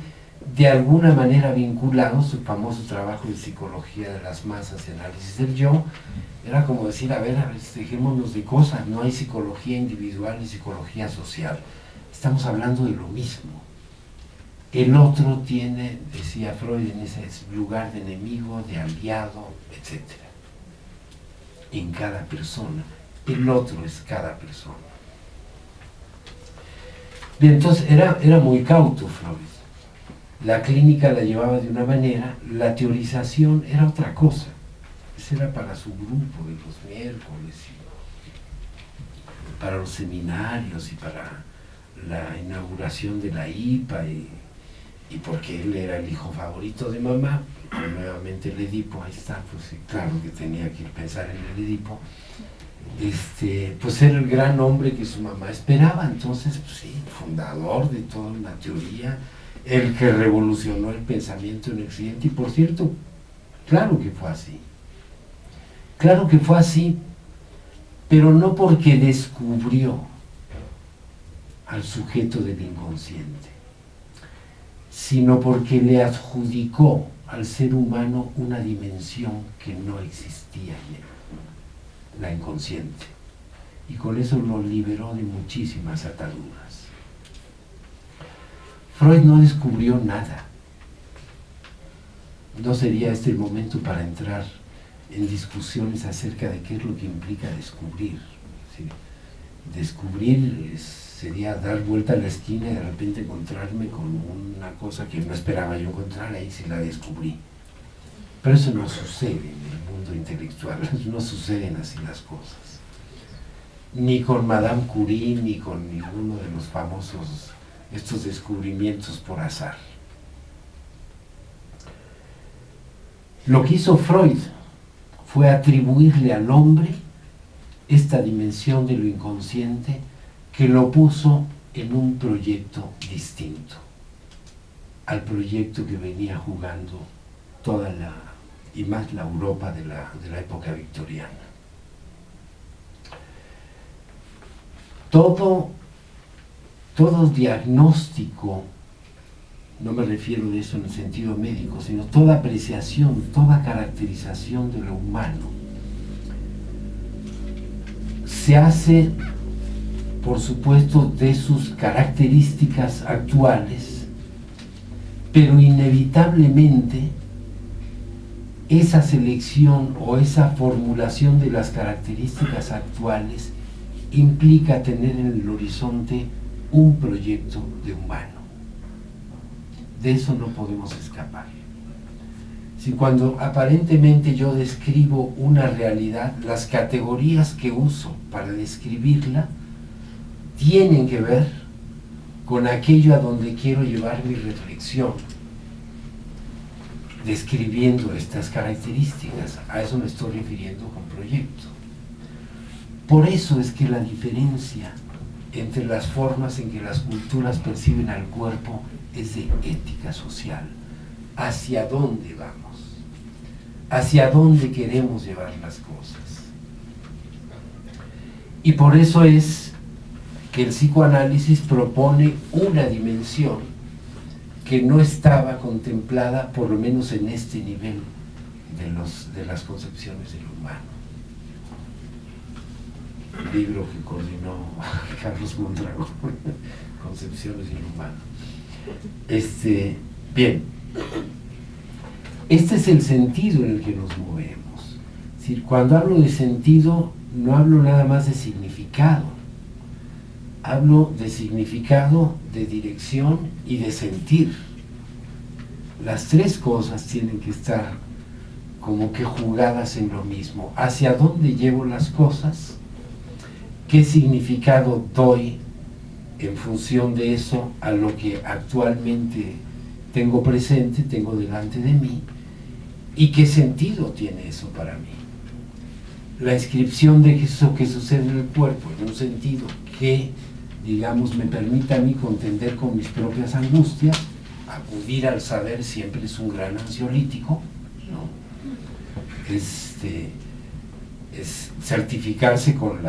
de alguna manera vinculado. Su famoso trabajo de psicología de las masas y análisis del yo, era como decir, a ver, dejémonos de cosas, no hay psicología individual ni psicología social, estamos hablando de lo mismo. El otro tiene, decía Freud, en ese lugar de enemigo, de aliado, etc. En cada persona. El otro es cada persona. Bien, entonces era muy cauto Freud. La clínica la llevaba de una manera, la teorización era otra cosa. Ese era para su grupo de los miércoles, y para los seminarios y para la inauguración de la IPA, y porque él era el hijo favorito de mamá, nuevamente el Edipo, ahí está, pues sí, claro que tenía que pensar en el Edipo, pues era el gran hombre que su mamá esperaba. Entonces, pues sí, fundador de toda una teoría, el que revolucionó el pensamiento en Occidente. Y por cierto, claro que fue así, pero no porque descubrió al sujeto del inconsciente, sino porque le adjudicó al ser humano una dimensión que no existía en él, la inconsciente, y con eso lo liberó de muchísimas ataduras. Freud no descubrió nada. No sería este el momento para entrar en discusiones acerca de qué es lo que implica descubrir. ¿Sí? Descubrir sería dar vuelta a la esquina y de repente encontrarme con una cosa que no esperaba yo encontrar, ahí sí la descubrí. Pero eso no sucede en el mundo intelectual, no suceden así las cosas. Ni con Madame Curie, ni con ninguno de los famosos, estos descubrimientos por azar. Lo que hizo Freud fue atribuirle al hombre esta dimensión de lo inconsciente, que lo puso en un proyecto distinto al proyecto que venía jugando toda y más la Europa de la época victoriana. Todo diagnóstico, no me refiero de eso en el sentido médico, sino toda apreciación, toda caracterización de lo humano, se hace, por supuesto, de sus características actuales, pero inevitablemente esa selección o esa formulación de las características actuales implica tener en el horizonte un proyecto de humano. De eso no podemos escapar. Si cuando aparentemente yo describo una realidad, las categorías que uso para describirla tienen que ver con aquello a donde quiero llevar mi reflexión, describiendo estas características. A eso me estoy refiriendo con proyecto. Por eso es que la diferencia entre las formas en que las culturas perciben al cuerpo es de ética social. ¿Hacia dónde vamos? ¿Hacia dónde queremos llevar las cosas? Y por eso es que el psicoanálisis propone una dimensión que no estaba contemplada, por lo menos en este nivel de las concepciones del humano. El libro que coordinó Carlos Mondragón, Concepciones del Humano. Bien, este es el sentido en el que nos movemos. Es decir, cuando hablo de sentido, no hablo nada más de significado. Hablo de significado, de dirección y de sentir. Las tres cosas tienen que estar como que jugadas en lo mismo. ¿Hacia dónde llevo las cosas? ¿Qué significado doy en función de eso a lo que actualmente tengo presente, tengo delante de mí? ¿Y qué sentido tiene eso para mí? La inscripción de eso que sucede en el cuerpo, en un sentido que, digamos, me permita a mí contender con mis propias angustias. Acudir al saber siempre es un gran ansiolítico, ¿no? Es certificarse con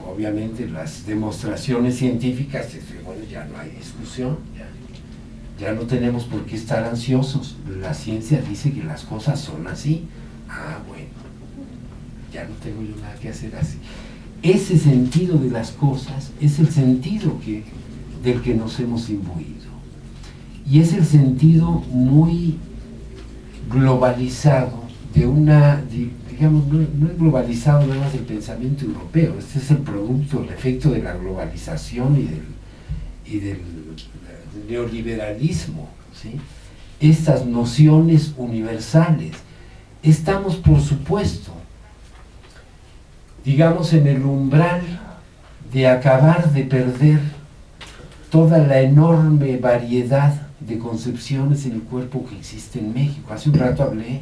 obviamente las demostraciones científicas. Bueno, ya no hay discusión, ya no tenemos por qué estar ansiosos. La ciencia dice que las cosas son así. Bueno, ya no tengo yo nada que hacer así. Ese sentido de las cosas es el sentido del que nos hemos imbuido. Y es el sentido muy globalizado de digamos, no es globalizado nada más del pensamiento europeo. Este es el producto, el efecto de la globalización y del neoliberalismo, ¿sí? Estas nociones universales. Estamos, por supuesto, digamos, en el umbral de acabar de perder toda la enorme variedad de concepciones en el cuerpo que existe en México. Hace un rato hablé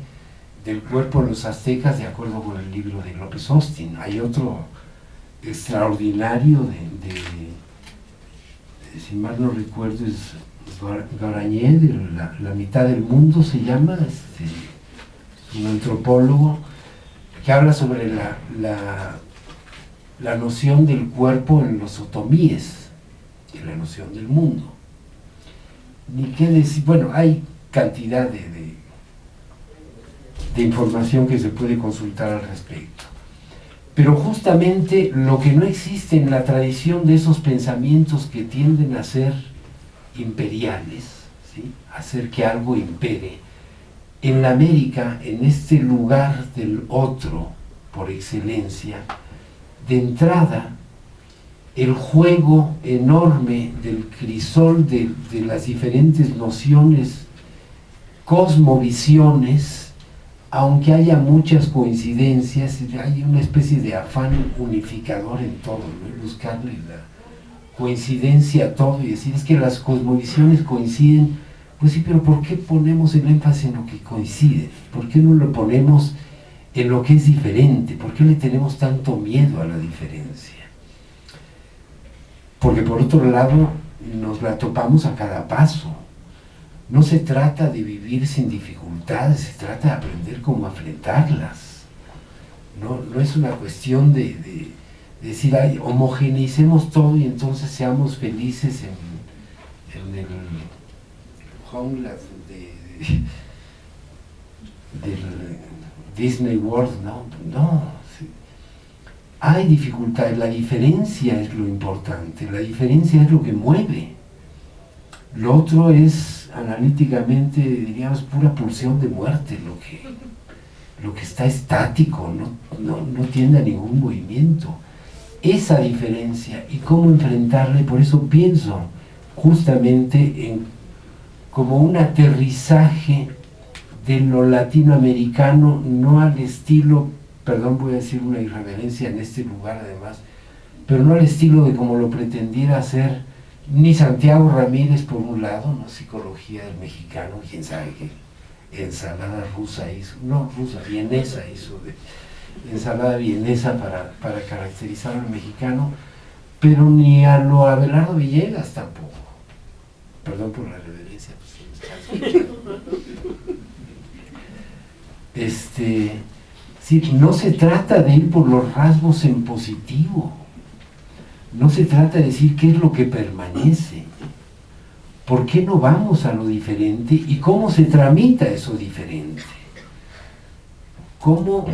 del cuerpo de los aztecas de acuerdo con el libro de López Austin. Hay otro extraordinario si mal no recuerdo, es Guarañé, de la mitad del mundo se llama, un antropólogo que habla sobre la noción del cuerpo en los otomíes, y la noción del mundo. Ni qué decir, bueno, hay cantidad de información que se puede consultar al respecto. Pero justamente lo que no existe en la tradición de esos pensamientos que tienden a ser imperiales, ¿sí? Hacer que algo impere, en la América, en este lugar del otro por excelencia, de entrada, el juego enorme del crisol de las diferentes nociones, cosmovisiones, aunque haya muchas coincidencias, hay una especie de afán unificador en todo, ¿no? Buscarle la coincidencia a todo y decir, es que las cosmovisiones coinciden. Pues sí, pero ¿por qué ponemos el énfasis en lo que coincide? ¿Por qué no lo ponemos en lo que es diferente? ¿Por qué le tenemos tanto miedo a la diferencia? Porque por otro lado nos la topamos a cada paso. No se trata de vivir sin dificultades, se trata de aprender cómo enfrentarlas. No es una cuestión de decir, ay, homogeneicemos todo y entonces seamos felices en el Homeland del Disney World. No. Sí. Hay dificultades, la diferencia es lo importante, la diferencia es lo que mueve. Lo otro es, analíticamente, diríamos, pura pulsión de muerte, lo que está estático, no tiene a ningún movimiento. Esa diferencia y cómo enfrentarla, por eso pienso justamente como un aterrizaje de lo latinoamericano, no al estilo, perdón, voy a decir una irreverencia en este lugar además, pero no al estilo de como lo pretendiera hacer ni Santiago Ramírez por un lado, ¿no? Psicología del mexicano, quién sabe qué ensalada rusa hizo, vienesa hizo, ensalada vienesa para caracterizar al mexicano, pero ni a lo Abelardo Villegas tampoco. Perdón por la reverencia, sí, no se trata de ir por los rasgos en positivo. No se trata de decir qué es lo que permanece. ¿Por qué no vamos a lo diferente? ¿Y cómo se tramita eso diferente? ¿Cómo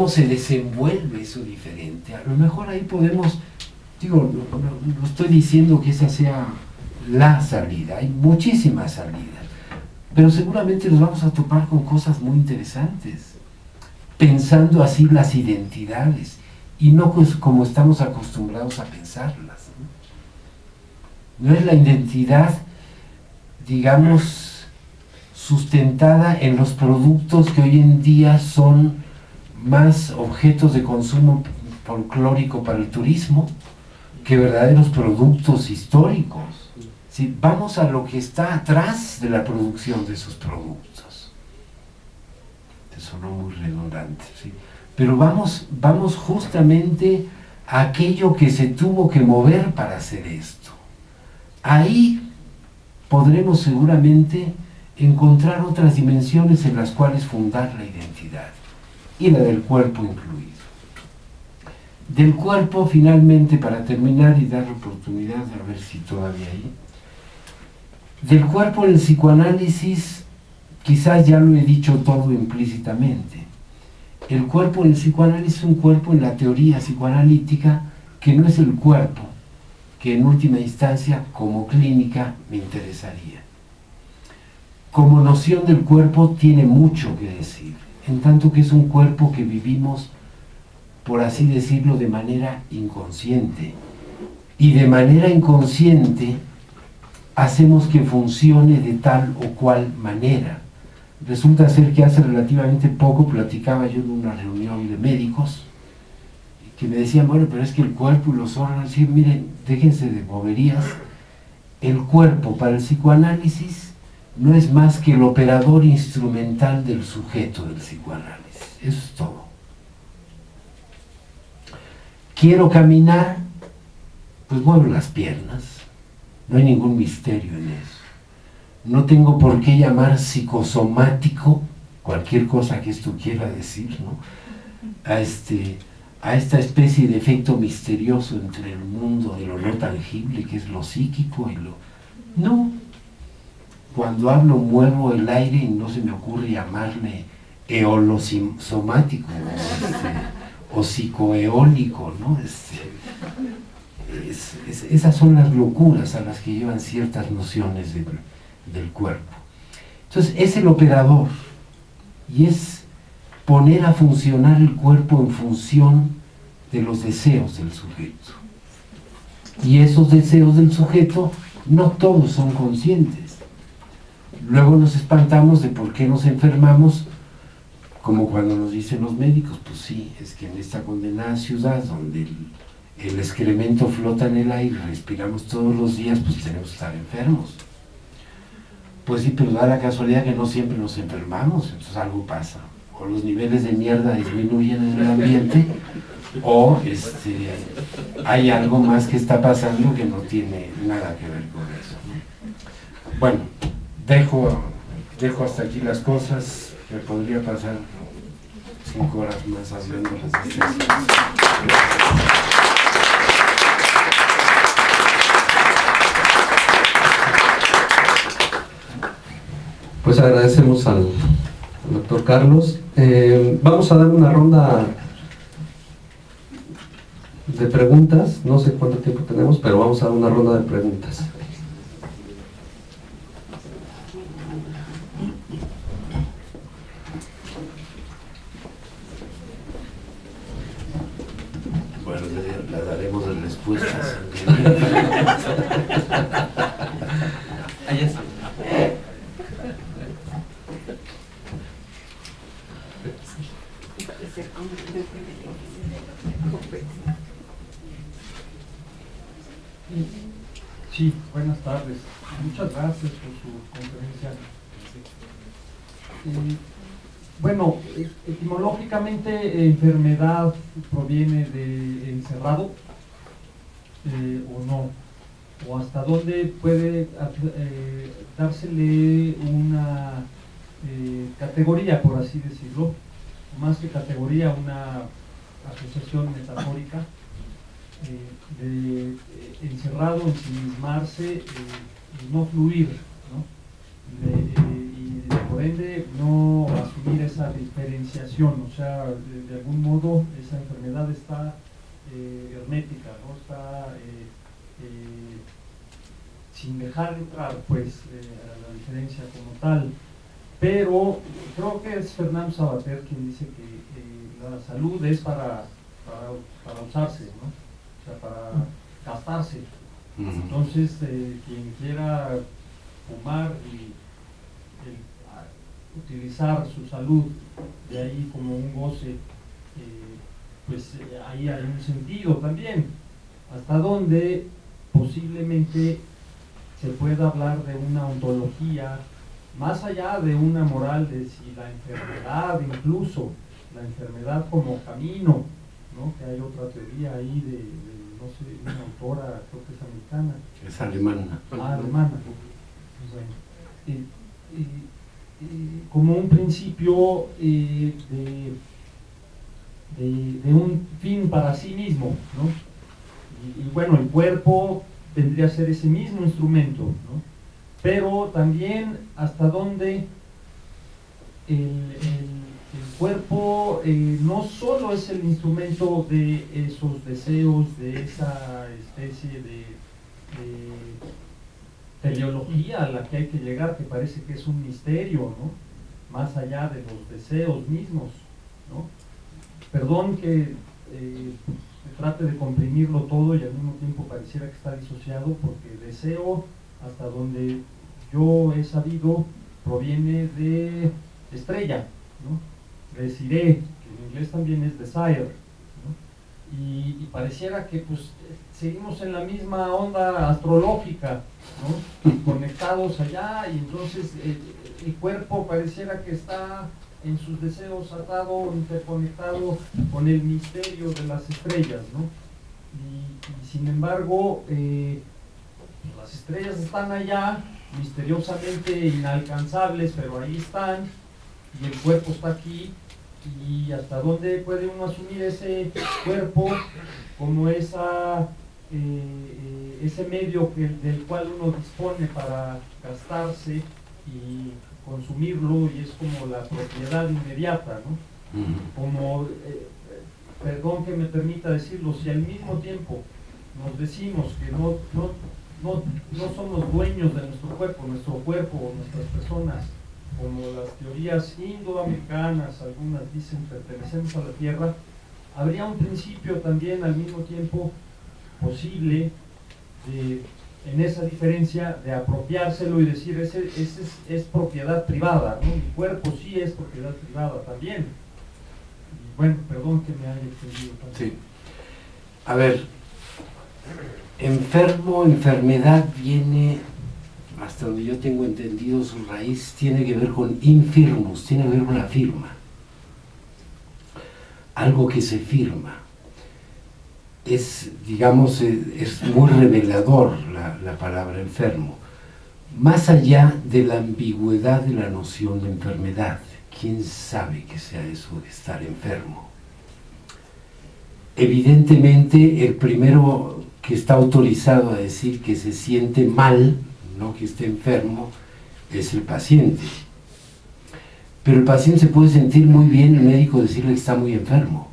se desenvuelve eso diferente? A lo mejor ahí podemos, no estoy diciendo que esa sea la salida, hay muchísimas salidas, pero seguramente nos vamos a topar con cosas muy interesantes. pensando así las identidades y no pues como estamos acostumbrados a pensarlas, ¿no? No es la identidad, digamos, sustentada en los productos que hoy en día son más objetos de consumo folclórico para el turismo que verdaderos productos históricos. ¿Sí? Vamos a lo que está atrás de la producción de esos productos. Te sonó muy redundante, ¿sí? Pero vamos justamente a aquello que se tuvo que mover para hacer esto. Ahí podremos seguramente encontrar otras dimensiones en las cuales fundar la identidad, y la del cuerpo incluido. Del cuerpo, finalmente, para terminar y dar la oportunidad de ver si todavía hay. Del cuerpo en el psicoanálisis, quizás ya lo he dicho todo implícitamente. El cuerpo en el psicoanálisis es un cuerpo en la teoría psicoanalítica que no es el cuerpo que en última instancia, como clínica, me interesaría. Como noción del cuerpo tiene mucho que decir, en tanto que es un cuerpo que vivimos, por así decirlo, de manera inconsciente. Y de manera inconsciente hacemos que funcione de tal o cual manera. Resulta ser que hace relativamente poco platicaba yo en una reunión de médicos que me decían, bueno, pero es que el cuerpo y los órganos, sí, miren, déjense de boberías. El cuerpo para el psicoanálisis no es más que el operador instrumental del sujeto del psicoanálisis. Eso es todo. Quiero caminar, pues muevo las piernas. No hay ningún misterio en eso. No tengo por qué llamar psicosomático cualquier cosa que esto quiera decir, ¿no? A esta especie de efecto misterioso entre el mundo de lo no tangible, que es lo psíquico, y lo... No. Cuando hablo muevo el aire y no se me ocurre llamarle eolosomático o psicoeólico, ¿no? Esas son las locuras a las que llevan ciertas nociones del cuerpo. Entonces es el operador y es poner a funcionar el cuerpo en función de los deseos del sujeto. Y esos deseos del sujeto no todos son conscientes. Luego nos espantamos de por qué nos enfermamos, como cuando nos dicen los médicos, pues sí, es que en esta condenada ciudad donde el excremento flota en el aire, respiramos todos los días, pues tenemos que estar enfermos. Pues sí, pero da la casualidad que no siempre nos enfermamos, entonces algo pasa. O los niveles de mierda disminuyen en el ambiente, o hay algo más que está pasando que no tiene nada que ver con eso, ¿no? Bueno, dejo hasta aquí las cosas, me podría pasar 5 horas más hablando de resistencia. Pues agradecemos al doctor Carlos. Vamos a dar una ronda de preguntas, no sé cuánto tiempo tenemos, pero vamos a dar una ronda de preguntas. Bueno, le daremos las respuestas. Ahí está. Sí, buenas tardes. Muchas gracias por su conferencia. Bueno, etimológicamente, enfermedad proviene de encerrado o no, o hasta dónde puede dársele una categoría, por así decirlo, más que categoría, una asociación metafórica de encerrado, ensimismarse, no fluir, ¿no? Y por ende no asumir esa diferenciación, o sea, de algún modo esa enfermedad está hermética, ¿no? Está sin dejar entrar, pues, a la diferencia como tal. pero creo que es Fernando Sabater quien dice que la salud es para usarse, ¿no? O sea, para gastarse. Entonces, quien quiera fumar y utilizar su salud de ahí como un goce, pues ahí hay un sentido también. Hasta donde posiblemente se pueda hablar de una ontología, más allá de una moral de si la enfermedad, incluso la enfermedad como camino, ¿no? Que hay otra teoría ahí de no sé, una autora, creo que es americana. Es alemana. Alemana. Bueno, como un principio de un fin para sí mismo, ¿no? Y bueno, el cuerpo tendría que ser ese mismo instrumento, ¿no? Pero también hasta dónde el cuerpo no solo es el instrumento de esos deseos, de esa especie de teleología a la que hay que llegar, que parece que es un misterio, ¿no? Más allá de los deseos mismos, ¿no? Perdón que trate de comprimirlo todo y al mismo tiempo pareciera que está disociado, porque deseo, hasta donde yo he sabido, proviene de estrella, ¿no? Desiree, que en inglés también es desire, ¿no? Y pareciera que pues seguimos en la misma onda astrológica, ¿no? Conectados allá, y entonces el cuerpo pareciera que está en sus deseos atado, interconectado con el misterio de las estrellas, ¿no? Y sin embargo, las estrellas están allá, misteriosamente inalcanzables, pero ahí están, y el cuerpo está aquí, y hasta dónde puede uno asumir ese cuerpo como ese medio del cual uno dispone para gastarse y consumirlo, y es como la propiedad inmediata, ¿no? Como, perdón que me permita decirlo, si al mismo tiempo nos decimos que no somos dueños de nuestro cuerpo, nuestras personas, como las teorías indoamericanas, algunas dicen pertenecemos a la tierra, habría un principio también al mismo tiempo posible en esa diferencia de apropiárselo y decir ese es propiedad privada, ¿no? Mi cuerpo sí es propiedad privada también. Y bueno, perdón que me haya extendido tanto. Sí. A ver, enfermedad viene, hasta donde yo tengo entendido, su raíz tiene que ver con infirmus, tiene que ver con la firma. Algo que se firma. Es, digamos, es muy revelador la palabra enfermo. Más allá de la ambigüedad de la noción de enfermedad, ¿quién sabe qué sea eso de estar enfermo? Evidentemente, el primero que está autorizado a decir que se siente mal, no que esté enfermo, es el paciente. Pero el paciente se puede sentir muy bien, el médico decirle que está muy enfermo.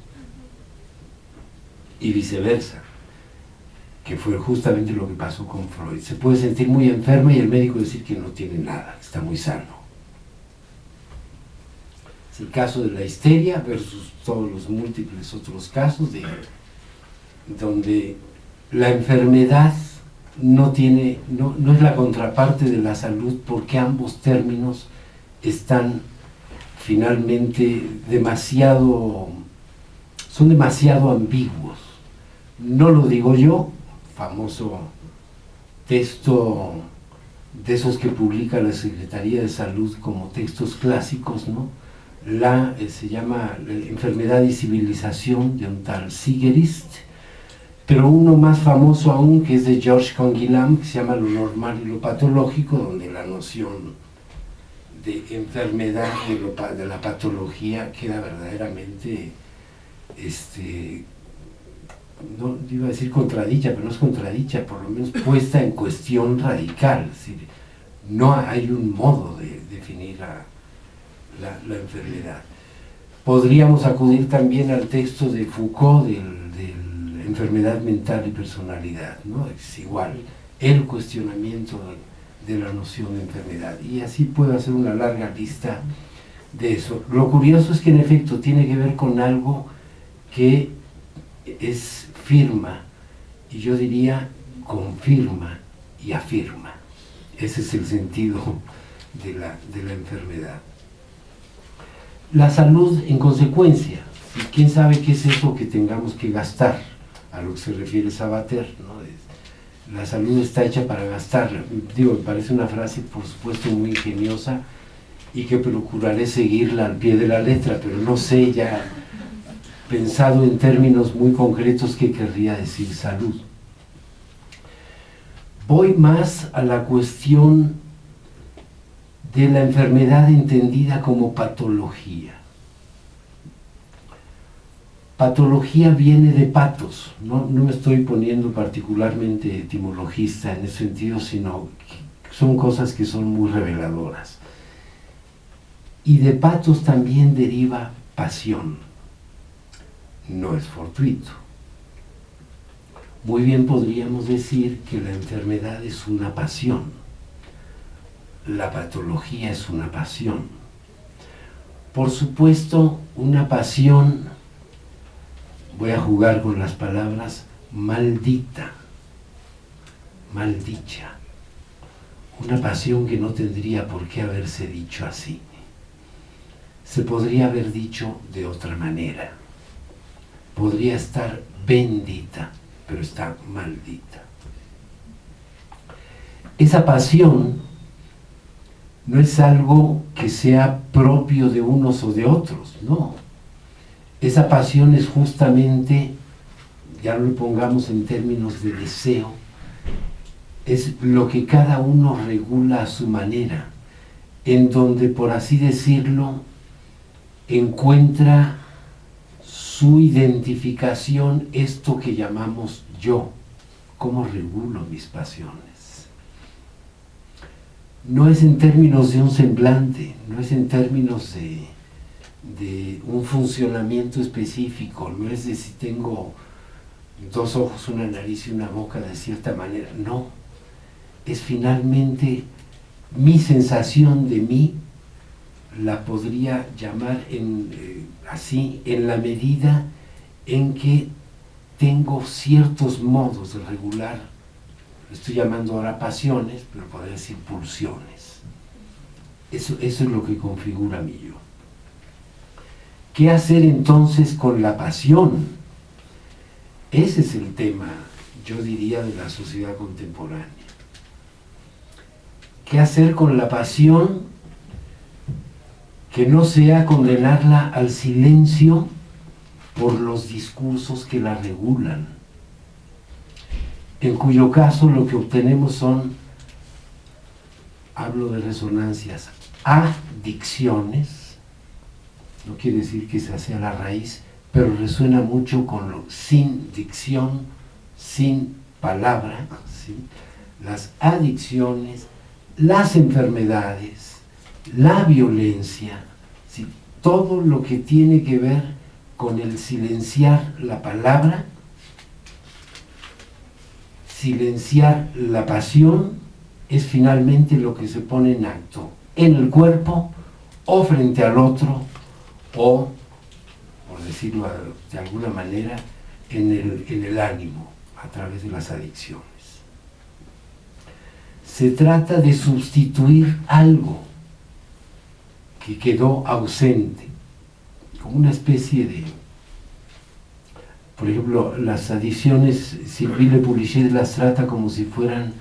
Y viceversa, que fue justamente lo que pasó con Freud. Se puede sentir muy enfermo y el médico decir que no tiene nada, que está muy sano. Es el caso de la histeria versus todos los múltiples otros casos donde la enfermedad no es la contraparte de la salud, porque ambos términos están finalmente son demasiado ambiguos. No lo digo yo, famoso texto de esos que publica la Secretaría de Salud como textos clásicos, ¿no? Se llama Enfermedad y Civilización, de un tal Sigerist, pero uno más famoso aún, que es de George Canguilhem, que se llama Lo normal y lo patológico, donde la noción de enfermedad, de la patología, queda verdaderamente, no iba a decir contradicha, pero no es contradicha, por lo menos puesta en cuestión radical. Es decir, no hay un modo de definir la enfermedad. Podríamos acudir también al texto de Foucault de enfermedad mental y personalidad, ¿no? Es igual, el cuestionamiento de la noción de enfermedad. Y así puedo hacer una larga lista de eso. Lo curioso es que en efecto tiene que ver con algo que es firma, y yo diría confirma y afirma. Ese es el sentido de la enfermedad. La salud en consecuencia. ¿Quién sabe qué es eso que tengamos que gastar? A lo que se refiere Sabater, ¿no? La salud está hecha para gastarla. Digo, me parece una frase, por supuesto, muy ingeniosa y que procuraré seguirla al pie de la letra, pero no sé ya, pensado en términos muy concretos, qué querría decir salud. Voy más a la cuestión de la enfermedad entendida como patología. Patología viene de patos, no me estoy poniendo particularmente etimologista en ese sentido, sino que son cosas que son muy reveladoras. Y de patos también deriva pasión, no es fortuito. Muy bien podríamos decir que la enfermedad es una pasión, la patología es una pasión. Por supuesto, una pasión, voy a jugar con las palabras, maldita, maldicha, una pasión que no tendría por qué haberse dicho así. Se podría haber dicho de otra manera. Podría estar bendita, pero está maldita. Esa pasión no es algo que sea propio de unos o de otros, no. Esa pasión es justamente, ya lo pongamos en términos de deseo, es lo que cada uno regula a su manera, en donde, por así decirlo, encuentra su identificación, esto que llamamos yo. ¿Cómo regulo mis pasiones? No es en términos de un semblante, no es en términos de un funcionamiento específico, no es de si tengo dos ojos, una nariz y una boca de cierta manera, no. Es finalmente mi sensación de mí, la podría llamar así, en la medida en que tengo ciertos modos de regular, estoy llamando ahora pasiones, pero podría decir pulsiones. Eso es lo que configura mi yo. ¿Qué hacer entonces con la pasión? Ese es el tema, yo diría, de la sociedad contemporánea. ¿Qué hacer con la pasión que no sea condenarla al silencio por los discursos que la regulan? En cuyo caso lo que obtenemos son, hablo de resonancias, adicciones. No quiere decir que esa sea la raíz, pero resuena mucho con lo sin dicción, sin palabra, ¿sí? Las adicciones, las enfermedades, la violencia, ¿sí? Todo lo que tiene que ver con el silenciar la palabra, silenciar la pasión, es finalmente lo que se pone en acto, en el cuerpo o frente al otro, o, por decirlo de alguna manera, en el ánimo, a través de las adicciones. Se trata de sustituir algo que quedó ausente, como una especie de, por ejemplo, las adicciones, Sylvie Le Poulichet las trata como si fueran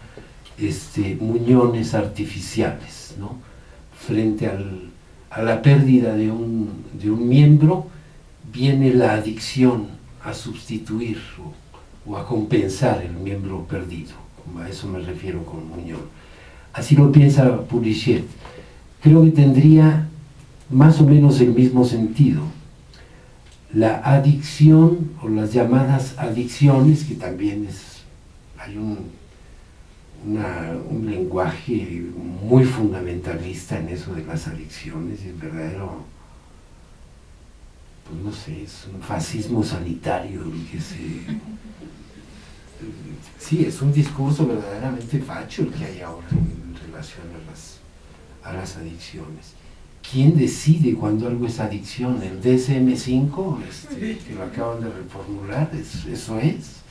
muñones artificiales, ¿no? Frente a la pérdida de un miembro, viene la adicción a sustituir o a compensar el miembro perdido. A eso me refiero con muñón. Así lo piensa Poulichet. Creo que tendría más o menos el mismo sentido. La adicción, o las llamadas adicciones, que también hay un lenguaje muy fundamentalista en eso de las adicciones, es verdadero, pues no sé, es un fascismo sanitario el que sí, es un discurso verdaderamente facho el que hay ahora en relación a las adicciones. ¿Quién decide cuando algo es adicción? ¿El DSM-5, que lo acaban de reformular? Eso es.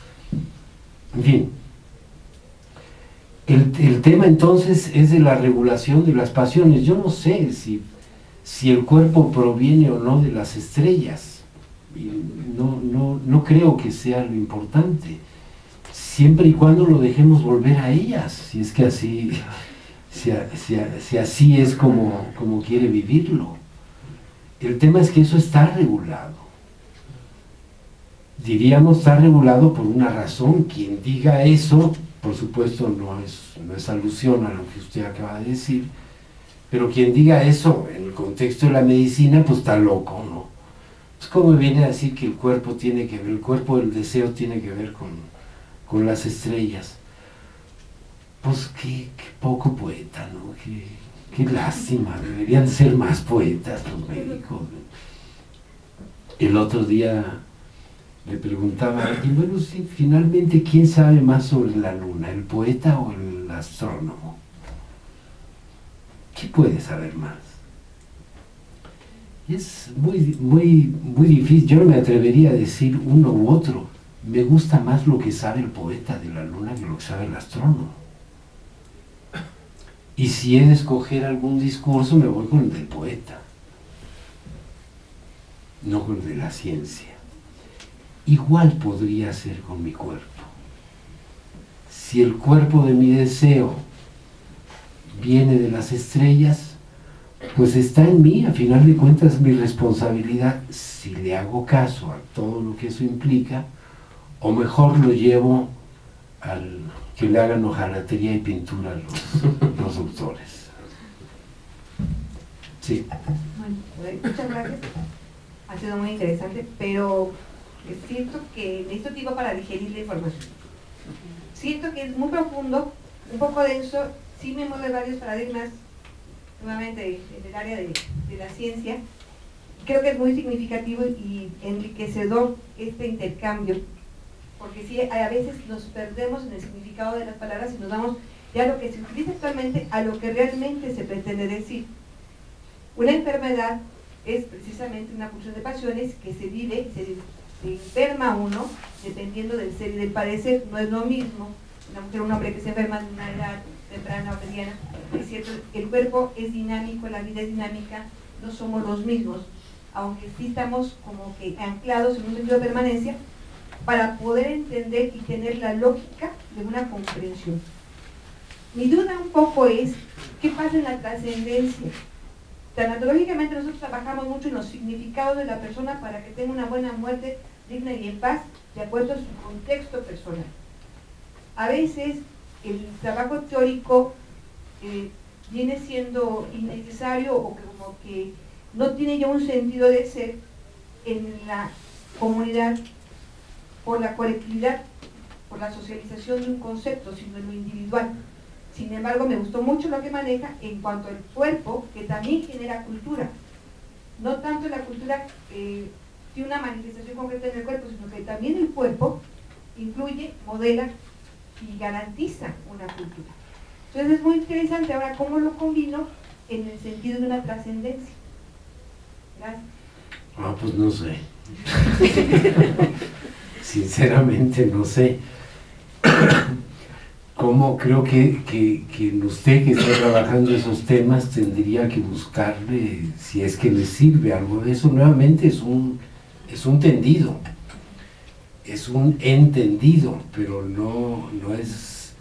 En fin. El tema entonces es de la regulación de las pasiones. Yo no sé si el cuerpo proviene o no de las estrellas. No creo que sea lo importante, siempre y cuando lo dejemos volver a ellas, si es que así, si así es como quiere vivirlo. El tema es que eso está regulado. Diríamos está regulado por una razón. Quien diga eso, por supuesto no es alusión a lo que usted acaba de decir, pero quien diga eso en el contexto de la medicina, pues está loco, ¿no? Es como viene a decir que el cuerpo tiene que ver, el cuerpo del deseo tiene que ver con las estrellas. Pues qué poco poeta, ¿no? Qué lástima, deberían ser más poetas los médicos. El otro día le preguntaba, y bueno, sí, finalmente, ¿quién sabe más sobre la luna, el poeta o el astrónomo? ¿Qué puede saber más? Es muy difícil. Yo no me atrevería a decir uno u otro. Me gusta más lo que sabe el poeta de la luna que lo que sabe el astrónomo. Y si he de escoger algún discurso, me voy con el del poeta, no con el de la ciencia. Igual podría ser con mi cuerpo. Si el cuerpo de mi deseo viene de las estrellas, pues está en mí, a final de cuentas, mi responsabilidad, si le hago caso a todo lo que eso implica, o mejor lo llevo al que le hagan hojalatería y pintura a los doctores. Sí. Bueno, muchas gracias. Ha sido muy interesante, pero siento que necesito tiempo para digerir la información. Siento que es muy profundo, un poco denso, sí me mueve varios paradigmas, nuevamente en el área de la ciencia. Creo que es muy significativo y enriquecedor este intercambio, porque sí, a veces nos perdemos en el significado de las palabras y nos vamos ya a lo que se utiliza actualmente, a lo que realmente se pretende decir. Una enfermedad es precisamente una pulsión de pasiones que se vive, se enferma uno dependiendo del ser y del padecer. No es lo mismo una mujer o un hombre que se enferma de una edad temprana o mediana. Es cierto, el cuerpo es dinámico, la vida es dinámica, no somos los mismos, aunque sí estamos como que anclados en un sentido de permanencia para poder entender y tener la lógica de una comprensión. Mi duda un poco es, ¿qué pasa en la trascendencia? Tanatológicamente nosotros trabajamos mucho en los significados de la persona para que tenga una buena muerte digna y en paz, de acuerdo a su contexto personal. A veces el trabajo teórico viene siendo innecesario o como que no tiene ya un sentido de ser en la comunidad por la colectividad, por la socialización de un concepto, sino en lo individual. Sin embargo, me gustó mucho lo que maneja en cuanto al cuerpo, que también genera cultura. No tanto la cultura tiene una manifestación concreta en el cuerpo, sino que también el cuerpo incluye, modela y garantiza una cultura. Entonces es muy interesante ahora cómo lo combino en el sentido de una trascendencia. Gracias. Ah, pues no sé. Sinceramente no sé. ¿Cómo creo que usted que está trabajando esos temas tendría que buscarle, si es que le sirve algo de eso? Nuevamente es un tendido, es un entendido, pero no es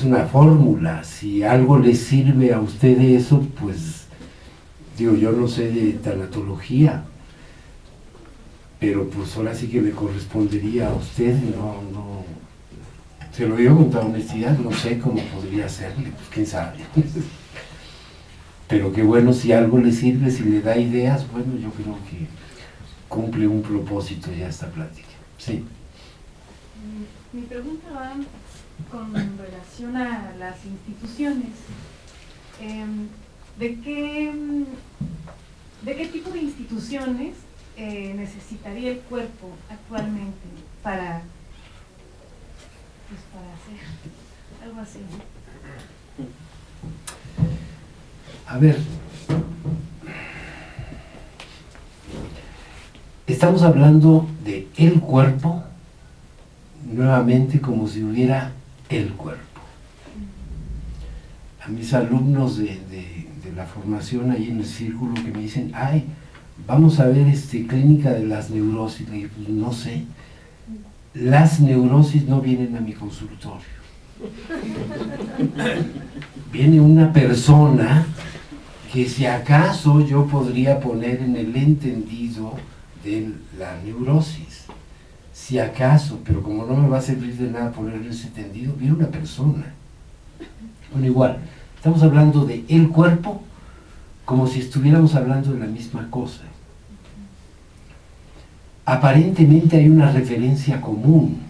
una fórmula. Si algo le sirve a usted de eso, pues digo, yo no sé de tanatología, pero pues ahora sí que le correspondería a usted, no. Se lo digo con toda honestidad, no sé cómo podría hacerle, pues quién sabe. Pero qué bueno, si algo le sirve, si le da ideas, bueno, yo creo que cumple un propósito ya esta plática. Sí. Mi pregunta va con relación a las instituciones. ¿De qué tipo de instituciones necesitaría el cuerpo actualmente para hacer algo así? A ver, estamos hablando de el cuerpo, nuevamente como si hubiera el cuerpo. A mis alumnos de la formación ahí en el círculo que me dicen, ay, vamos a ver clínica de las neurosis. Le digo, pues no sé, las neurosis no vienen a mi consultorio. Viene una persona que si acaso yo podría poner en el entendido de la neurosis, si acaso, pero como no me va a servir de nada ponerle ese entendido, viene una persona. Bueno, igual, estamos hablando de el cuerpo como si estuviéramos hablando de la misma cosa. Aparentemente hay una referencia común.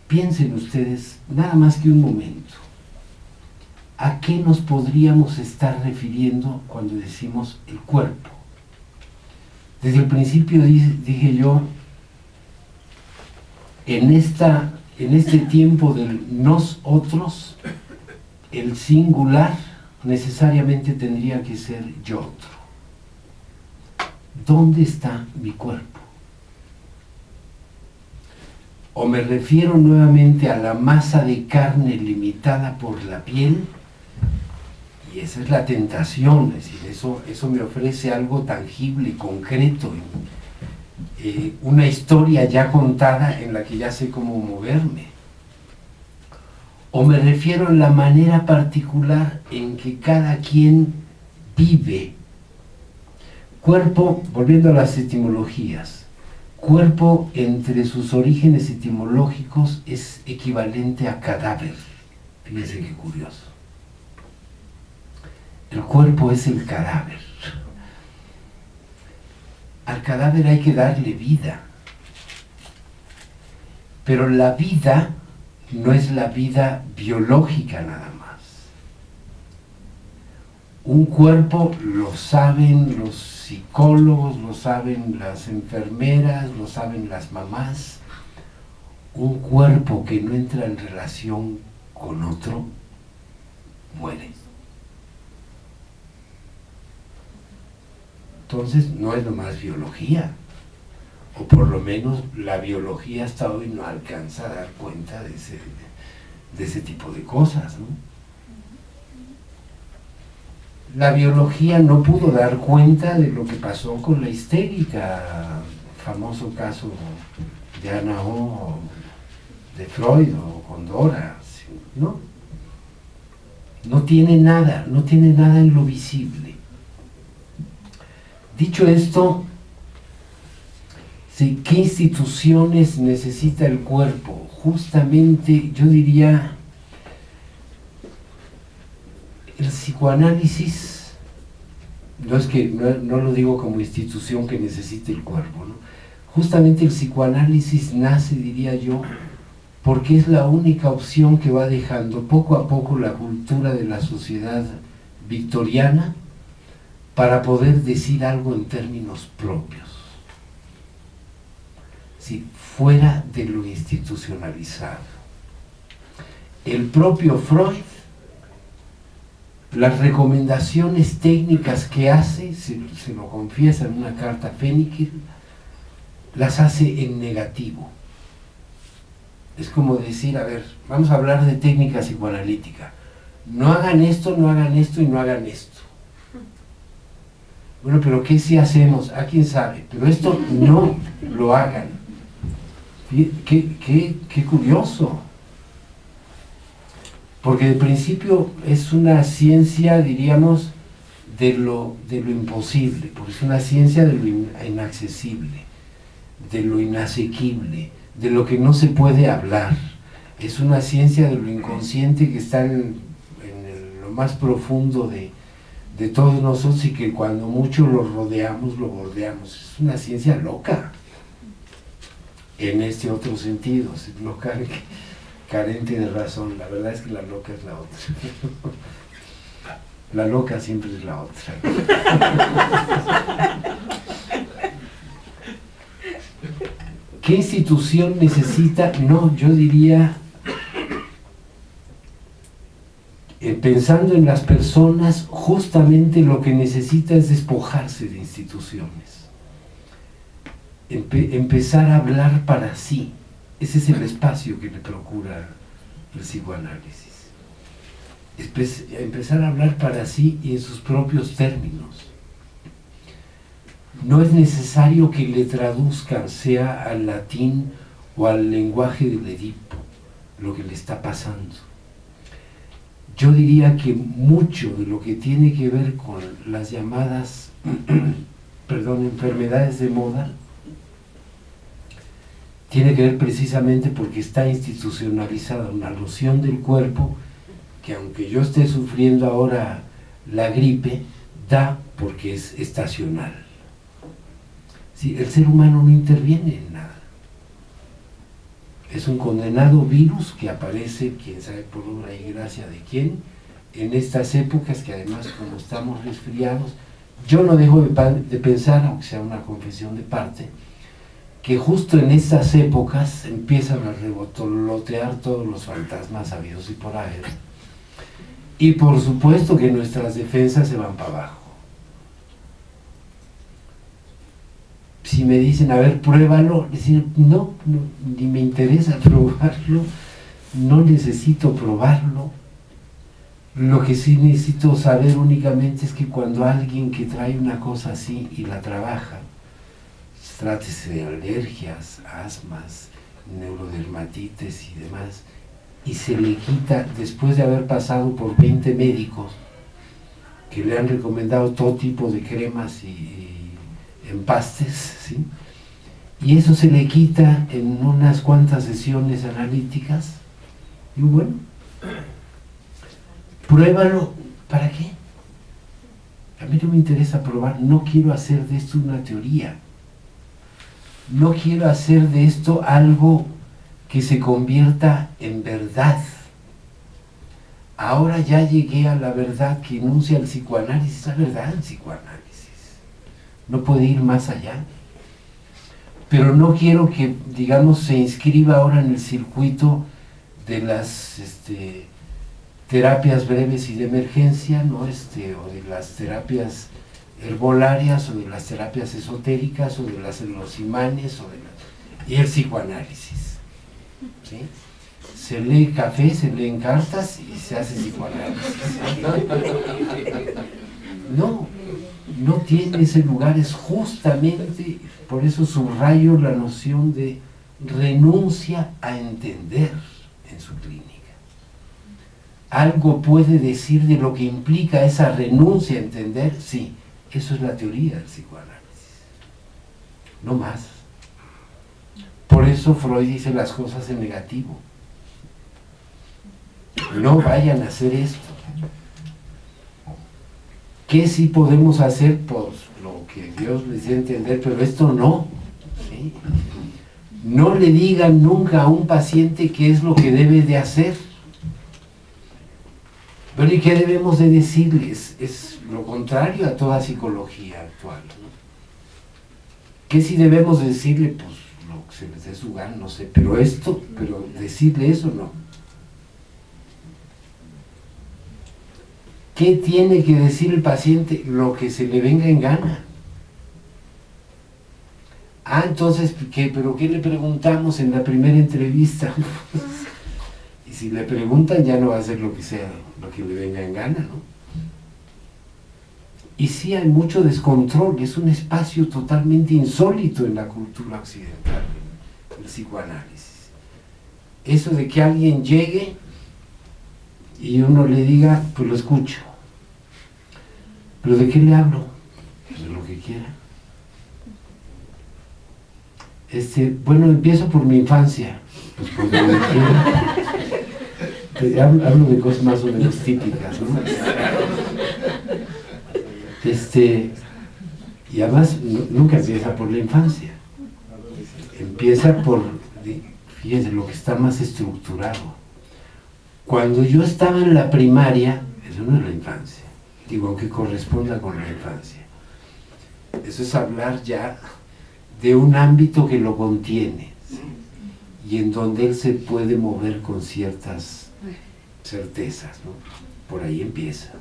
Piensen ustedes, nada más que un momento, ¿a qué nos podríamos estar refiriendo cuando decimos el cuerpo? Desde el principio dije yo, en este tiempo del nosotros, el singular necesariamente tendría que ser yo otro. ¿Dónde está mi cuerpo? O me refiero nuevamente a la masa de carne limitada por la piel, y esa es la tentación, es decir, eso me ofrece algo tangible, concreto, una historia ya contada en la que ya sé cómo moverme. O me refiero a la manera particular en que cada quien vive. Cuerpo, volviendo a las etimologías, cuerpo entre sus orígenes etimológicos es equivalente a cadáver. Fíjense qué curioso. El cuerpo es el cadáver. Al cadáver hay que darle vida. Pero la vida no es la vida biológica nada más. Un cuerpo lo saben los psicólogos, lo saben las enfermeras, lo saben las mamás. Un cuerpo que no entra en relación con otro, muere. Entonces no es nomás biología, o por lo menos la biología hasta hoy no alcanza a dar cuenta de ese tipo de cosas, ¿no? La biología no pudo dar cuenta de lo que pasó con la histérica, famoso caso de Ana O, de Freud o con Dora, ¿no? No tiene nada en lo visible. Dicho esto, ¿sí? ¿Qué instituciones necesita el cuerpo? Justamente, yo diría, el psicoanálisis, no lo digo como institución que necesite el cuerpo, ¿no? Justamente el psicoanálisis nace, diría yo, porque es la única opción que va dejando poco a poco la cultura de la sociedad victoriana para poder decir algo en términos propios, ¿sí? Fuera de lo institucionalizado. El propio Freud, las recomendaciones técnicas que hace, se lo confiesa en una carta a Fennekin, las hace en negativo. Es como decir, a ver, vamos a hablar de técnica psicoanalítica. No hagan esto, no hagan esto y no hagan esto. Bueno, pero ¿qué si hacemos? ¿A quién sabe? Pero esto no lo hagan. Qué curioso. Porque de principio es una ciencia, diríamos, de lo imposible, porque es una ciencia de lo inaccesible, de lo inasequible, de lo que no se puede hablar. Es una ciencia de lo inconsciente que está en lo más profundo de todos nosotros y que cuando mucho lo rodeamos, lo bordeamos. Es una ciencia loca, en este otro sentido, es loca, carente de razón. La verdad es que la loca es la otra. La loca siempre es la otra. ¿Qué institución necesita? No, yo diría, pensando en las personas, justamente lo que necesita es despojarse de instituciones. Empezar a hablar para sí. Ese es el espacio que le procura el psicoanálisis. Empezar a hablar para sí y en sus propios términos. No es necesario que le traduzcan, sea al latín o al lenguaje del Edipo, lo que le está pasando. Yo diría que mucho de lo que tiene que ver con las llamadas enfermedades de moda tiene que ver precisamente porque está institucionalizada una loción del cuerpo que, aunque yo esté sufriendo ahora la gripe, da porque es estacional. Sí, el ser humano no interviene en nada. Es un condenado virus que aparece, quién sabe por obra y gracia de quién, en estas épocas que además, como estamos resfriados, yo no dejo de pensar, aunque sea una confesión de parte, que justo en estas épocas empiezan a revolotear todos los fantasmas habidos y por haber. Y por supuesto que nuestras defensas se van para abajo. Si me dicen, a ver, pruébalo, decir, no, ni me interesa probarlo, no necesito probarlo. Lo que sí necesito saber únicamente es que cuando alguien que trae una cosa así y la trabaja, trátese de alergias, asmas, neurodermatitis y demás, y se le quita, después de haber pasado por 20 médicos que le han recomendado todo tipo de cremas y empastes, ¿sí? Y eso se le quita en unas cuantas sesiones analíticas, y bueno, pruébalo. ¿Para qué? A mí no me interesa probar, no quiero hacer de esto una teoría, no quiero hacer de esto algo que se convierta en verdad. Ahora ya llegué a la verdad que enuncia el psicoanálisis, la verdad en psicoanálisis. No puede ir más allá. Pero no quiero que, digamos, se inscriba ahora en el circuito de las terapias breves y de emergencia, ¿no? O de las terapias herbolarias, o de las terapias esotéricas, o de los imanes, y el psicoanálisis, ¿sí? Se lee café, se leen cartas y se hace psicoanálisis. No tiene ese lugar, es justamente, por eso subrayo la noción de renuncia a entender en su clínica. ¿Algo puede decir de lo que implica esa renuncia a entender? Sí, eso es la teoría del psicoanálisis, no más. Por eso Freud dice las cosas en negativo. No vayan a hacer esto. ¿Qué sí podemos hacer? Pues lo que Dios les dé a entender, pero esto no, ¿sí? No le digan nunca a un paciente qué es lo que debe de hacer. Pero ¿y qué debemos de decirles? Es lo contrario a toda psicología actual, ¿no? ¿Qué sí debemos de decirle? Pues lo que se les dé su gana, no sé, pero decirle eso no. ¿Qué tiene que decir el paciente? Lo que se le venga en gana. Entonces, ¿pero qué le preguntamos en la primera entrevista? Y si le preguntan, ya no va a hacer lo que sea, lo que le venga en gana, ¿no? Y sí hay mucho descontrol, es un espacio totalmente insólito en la cultura occidental, el psicoanálisis. Eso de que alguien llegue y uno le diga, pues lo escucho. ¿Pero de qué le hablo? Pues de lo que quiera. Bueno, empiezo por mi infancia. Pues por donde quiera. Hablo de cosas más o menos típicas, ¿no? Y además nunca empieza por la infancia. Empieza por, fíjense, lo que está más estructurado. Cuando yo estaba en la primaria, eso no es la infancia, digo, aunque corresponda con la infancia. Eso es hablar ya de un ámbito que lo contiene, ¿sí? Y en donde él se puede mover con ciertas certezas, ¿no? Por ahí empieza.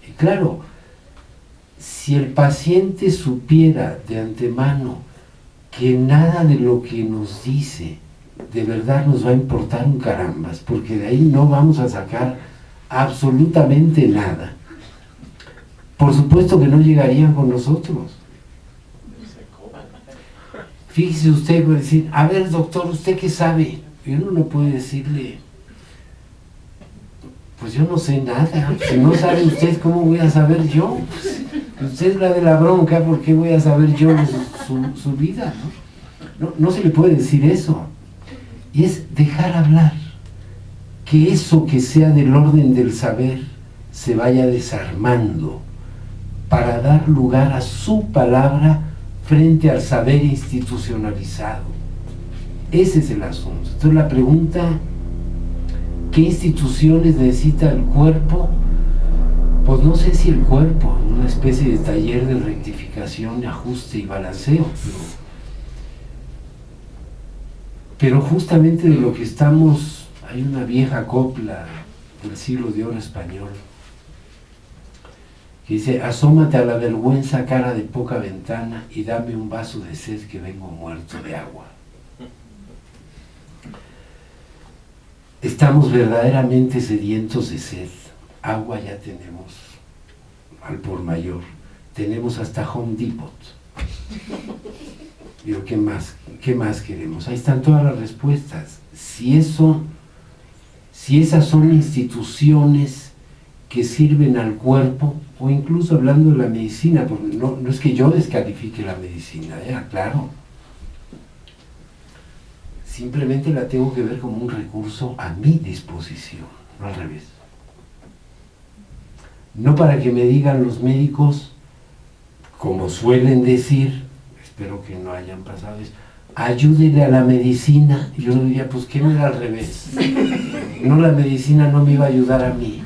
Y claro, si el paciente supiera de antemano que nada de lo que nos dice de verdad nos va a importar un carambas, porque de ahí no vamos a sacar absolutamente nada, por supuesto que no llegarían con nosotros. Fíjese usted, puede decir, a ver doctor, ¿usted qué sabe? Y uno no puede decirle, pues yo no sé nada. Si no sabe usted, ¿cómo voy a saber yo? Pues, usted es la de la bronca, ¿por qué voy a saber yo su vida? ¿No? No se le puede decir eso. Y es dejar hablar, que eso que sea del orden del saber se vaya desarmando para dar lugar a su palabra frente al saber institucionalizado. Ese es el asunto. Entonces la pregunta, ¿qué instituciones necesita el cuerpo? Pues no sé si el cuerpo, una especie de taller de rectificación, ajuste y balanceo, pero justamente de lo que estamos, hay una vieja copla del siglo de oro español que dice, asómate a la vergüenza, cara de poca ventana, y dame un vaso de sed que vengo muerto de agua. Estamos verdaderamente sedientos de sed. Agua ya tenemos al por mayor. Tenemos hasta Home Depot. Digo, ¿qué más queremos? Ahí están todas las respuestas. Si esas son instituciones que sirven al cuerpo, o incluso hablando de la medicina, porque no es que yo descalifique la medicina, claro. Simplemente la tengo que ver como un recurso a mi disposición, no al revés. No para que me digan los médicos, como suelen decir, espero que no hayan pasado eso, ayúdele a la medicina. Yo diría, pues que no era al revés. No, la medicina no me iba a ayudar a mí.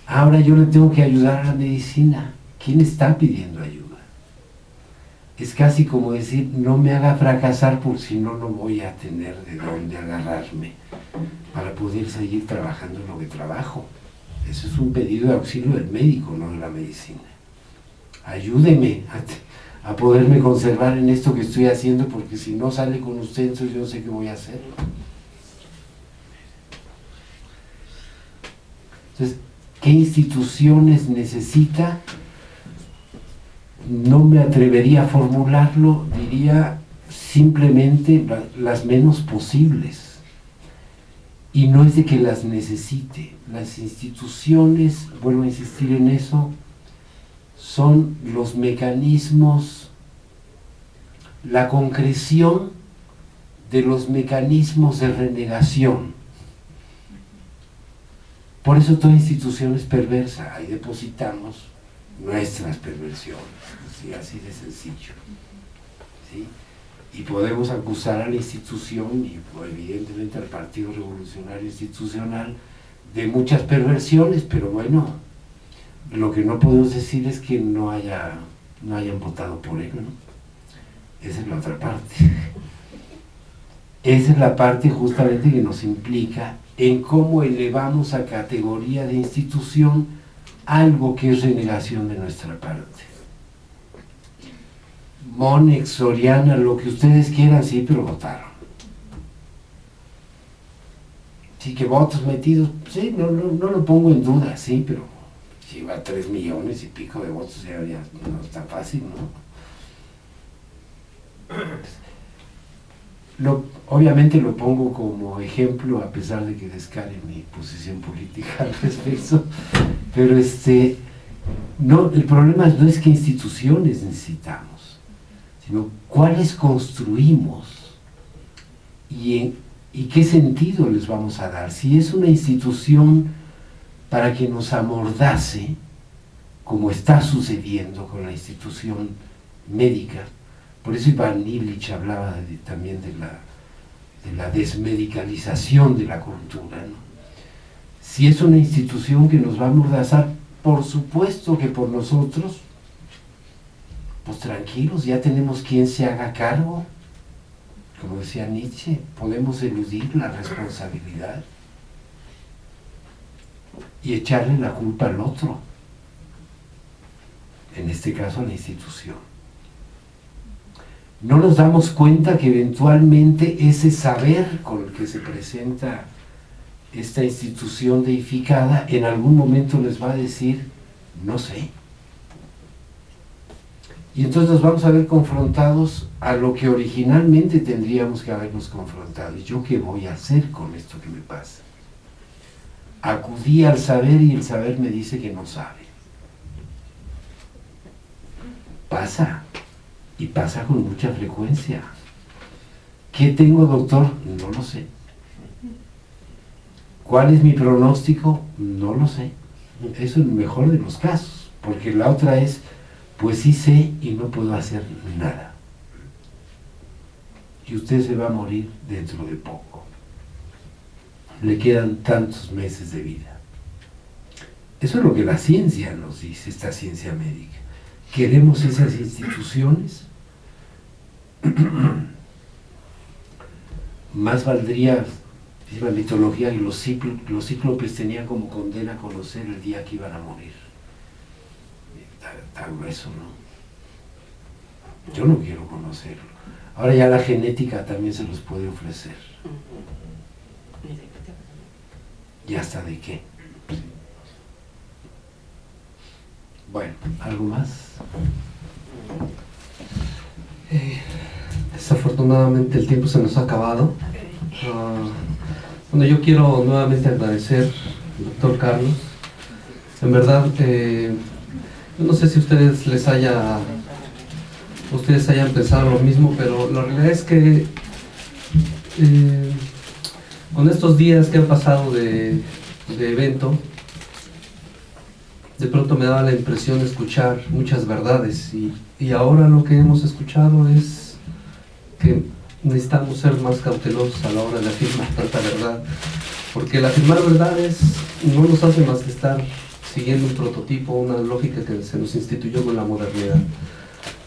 Ahora yo le tengo que ayudar a la medicina. ¿Quién está pidiendo ayuda? Es casi como decir, no me haga fracasar porque si no, no voy a tener de dónde agarrarme para poder seguir trabajando en lo que trabajo. Eso es un pedido de auxilio del médico, no de la medicina. Ayúdeme a poderme conservar en esto que estoy haciendo, porque si no sale con usted, entonces yo no sé qué voy a hacer. Entonces, ¿qué instituciones necesita? No me atrevería a formularlo, diría simplemente las menos posibles. Y no es de que las necesite. Las instituciones, vuelvo a insistir en eso, son los mecanismos, la concreción de los mecanismos de renegación. Por eso toda institución es perversa. Ahí depositamos nuestras perversiones, ¿sí? Así de sencillo, ¿sí? Y podemos acusar a la institución y evidentemente al Partido Revolucionario Institucional de muchas perversiones, pero bueno, lo que no podemos decir es que no hayan votado por él, ¿no? Esa es la otra parte. Esa es la parte justamente que nos implica en cómo elevamos a categoría de institución algo que es renegación de nuestra parte. Monex, Soriana, lo que ustedes quieran, sí, pero votaron. Sí, que votos metidos, sí, no lo pongo en duda, sí, pero si iba a 3 millones y pico de votos, ya no está fácil, ¿no? Obviamente lo pongo como ejemplo, a pesar de que descare mi posición política al respecto, pero no, el problema no es qué instituciones necesitamos, sino cuáles construimos y qué sentido les vamos a dar. Si es una institución para que nos amordace, como está sucediendo con la institución médica, por eso Ivan Illich hablaba también de la desmedicalización de la cultura, ¿no? Si es una institución que nos va a amordazar, por supuesto que por nosotros, pues tranquilos, ya tenemos quien se haga cargo. Como decía Nietzsche, podemos eludir la responsabilidad. y echarle la culpa al otro, en este caso a la institución. No nos damos cuenta que eventualmente ese saber con el que se presenta esta institución deificada en algún momento les va a decir, no sé. Y entonces nos vamos a ver confrontados a lo que originalmente tendríamos que habernos confrontado. ¿Y yo qué voy a hacer con esto que me pasa? Acudí al saber y el saber me dice que no sabe. Pasa, y pasa con mucha frecuencia. ¿Qué tengo, doctor? No lo sé. ¿Cuál es mi pronóstico? No lo sé. Eso es el mejor de los casos, porque la otra es, pues sí sé y no puedo hacer nada. Y usted se va a morir dentro de poco. Le quedan tantos meses de vida. Eso es lo que la ciencia nos dice, esta ciencia médica. ¿Queremos esas instituciones? Más valdría, dice la mitología, que los cíclopes tenían como condena conocer el día que iban a morir. Está grueso, ¿no? Yo no quiero conocerlo. Ahora ya la genética también se los puede ofrecer. ¿Y hasta de qué? Bueno, ¿algo más? Desafortunadamente el tiempo se nos ha acabado. Bueno, yo quiero nuevamente agradecer al doctor Carlos. En verdad, yo no sé si ustedes hayan pensado lo mismo, pero la realidad es que con estos días que han pasado de evento, de pronto me daba la impresión de escuchar muchas verdades y ahora lo que hemos escuchado es que necesitamos ser más cautelosos a la hora de afirmar tanta verdad, porque el afirmar verdades no nos hace más que estar siguiendo un prototipo, una lógica que se nos instituyó con la modernidad.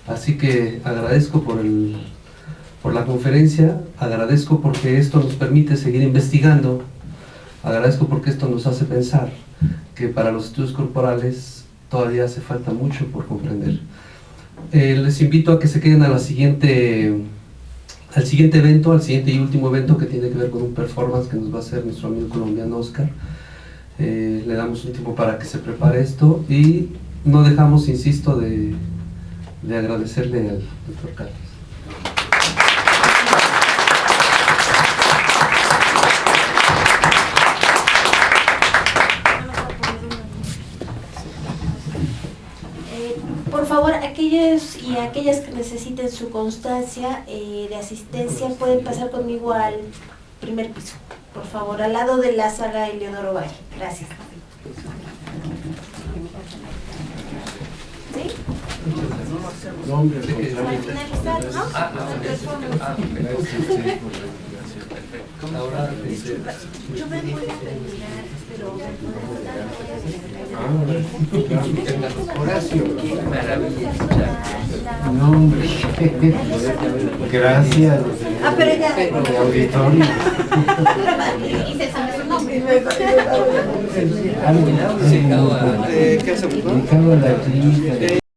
Así que agradezco por la conferencia, agradezco porque esto nos permite seguir investigando, agradezco porque esto nos hace pensar que para los estudios corporales todavía hace falta mucho por comprender. Les invito a que se queden al siguiente evento, al siguiente y último evento, que tiene que ver con un performance que nos va a hacer nuestro amigo colombiano Oscar. Le damos un tiempo para que se prepare esto y no dejamos, insisto, de agradecerle al doctor Carlos. Por favor, aquellos y aquellas que necesiten su constancia de asistencia pueden pasar conmigo al primer piso, por favor, al lado de la sala Eleodoro Valle. Gracias. ¿Sí? Para finalizar, ¿no? Ahora, Yo me voy a terminar, pero Horacio, qué maravilla. No, hombre. Gracias. pero ya me Auditorio. y se sabe su nombre. ¿qué hacemos? Me cago en la clínica.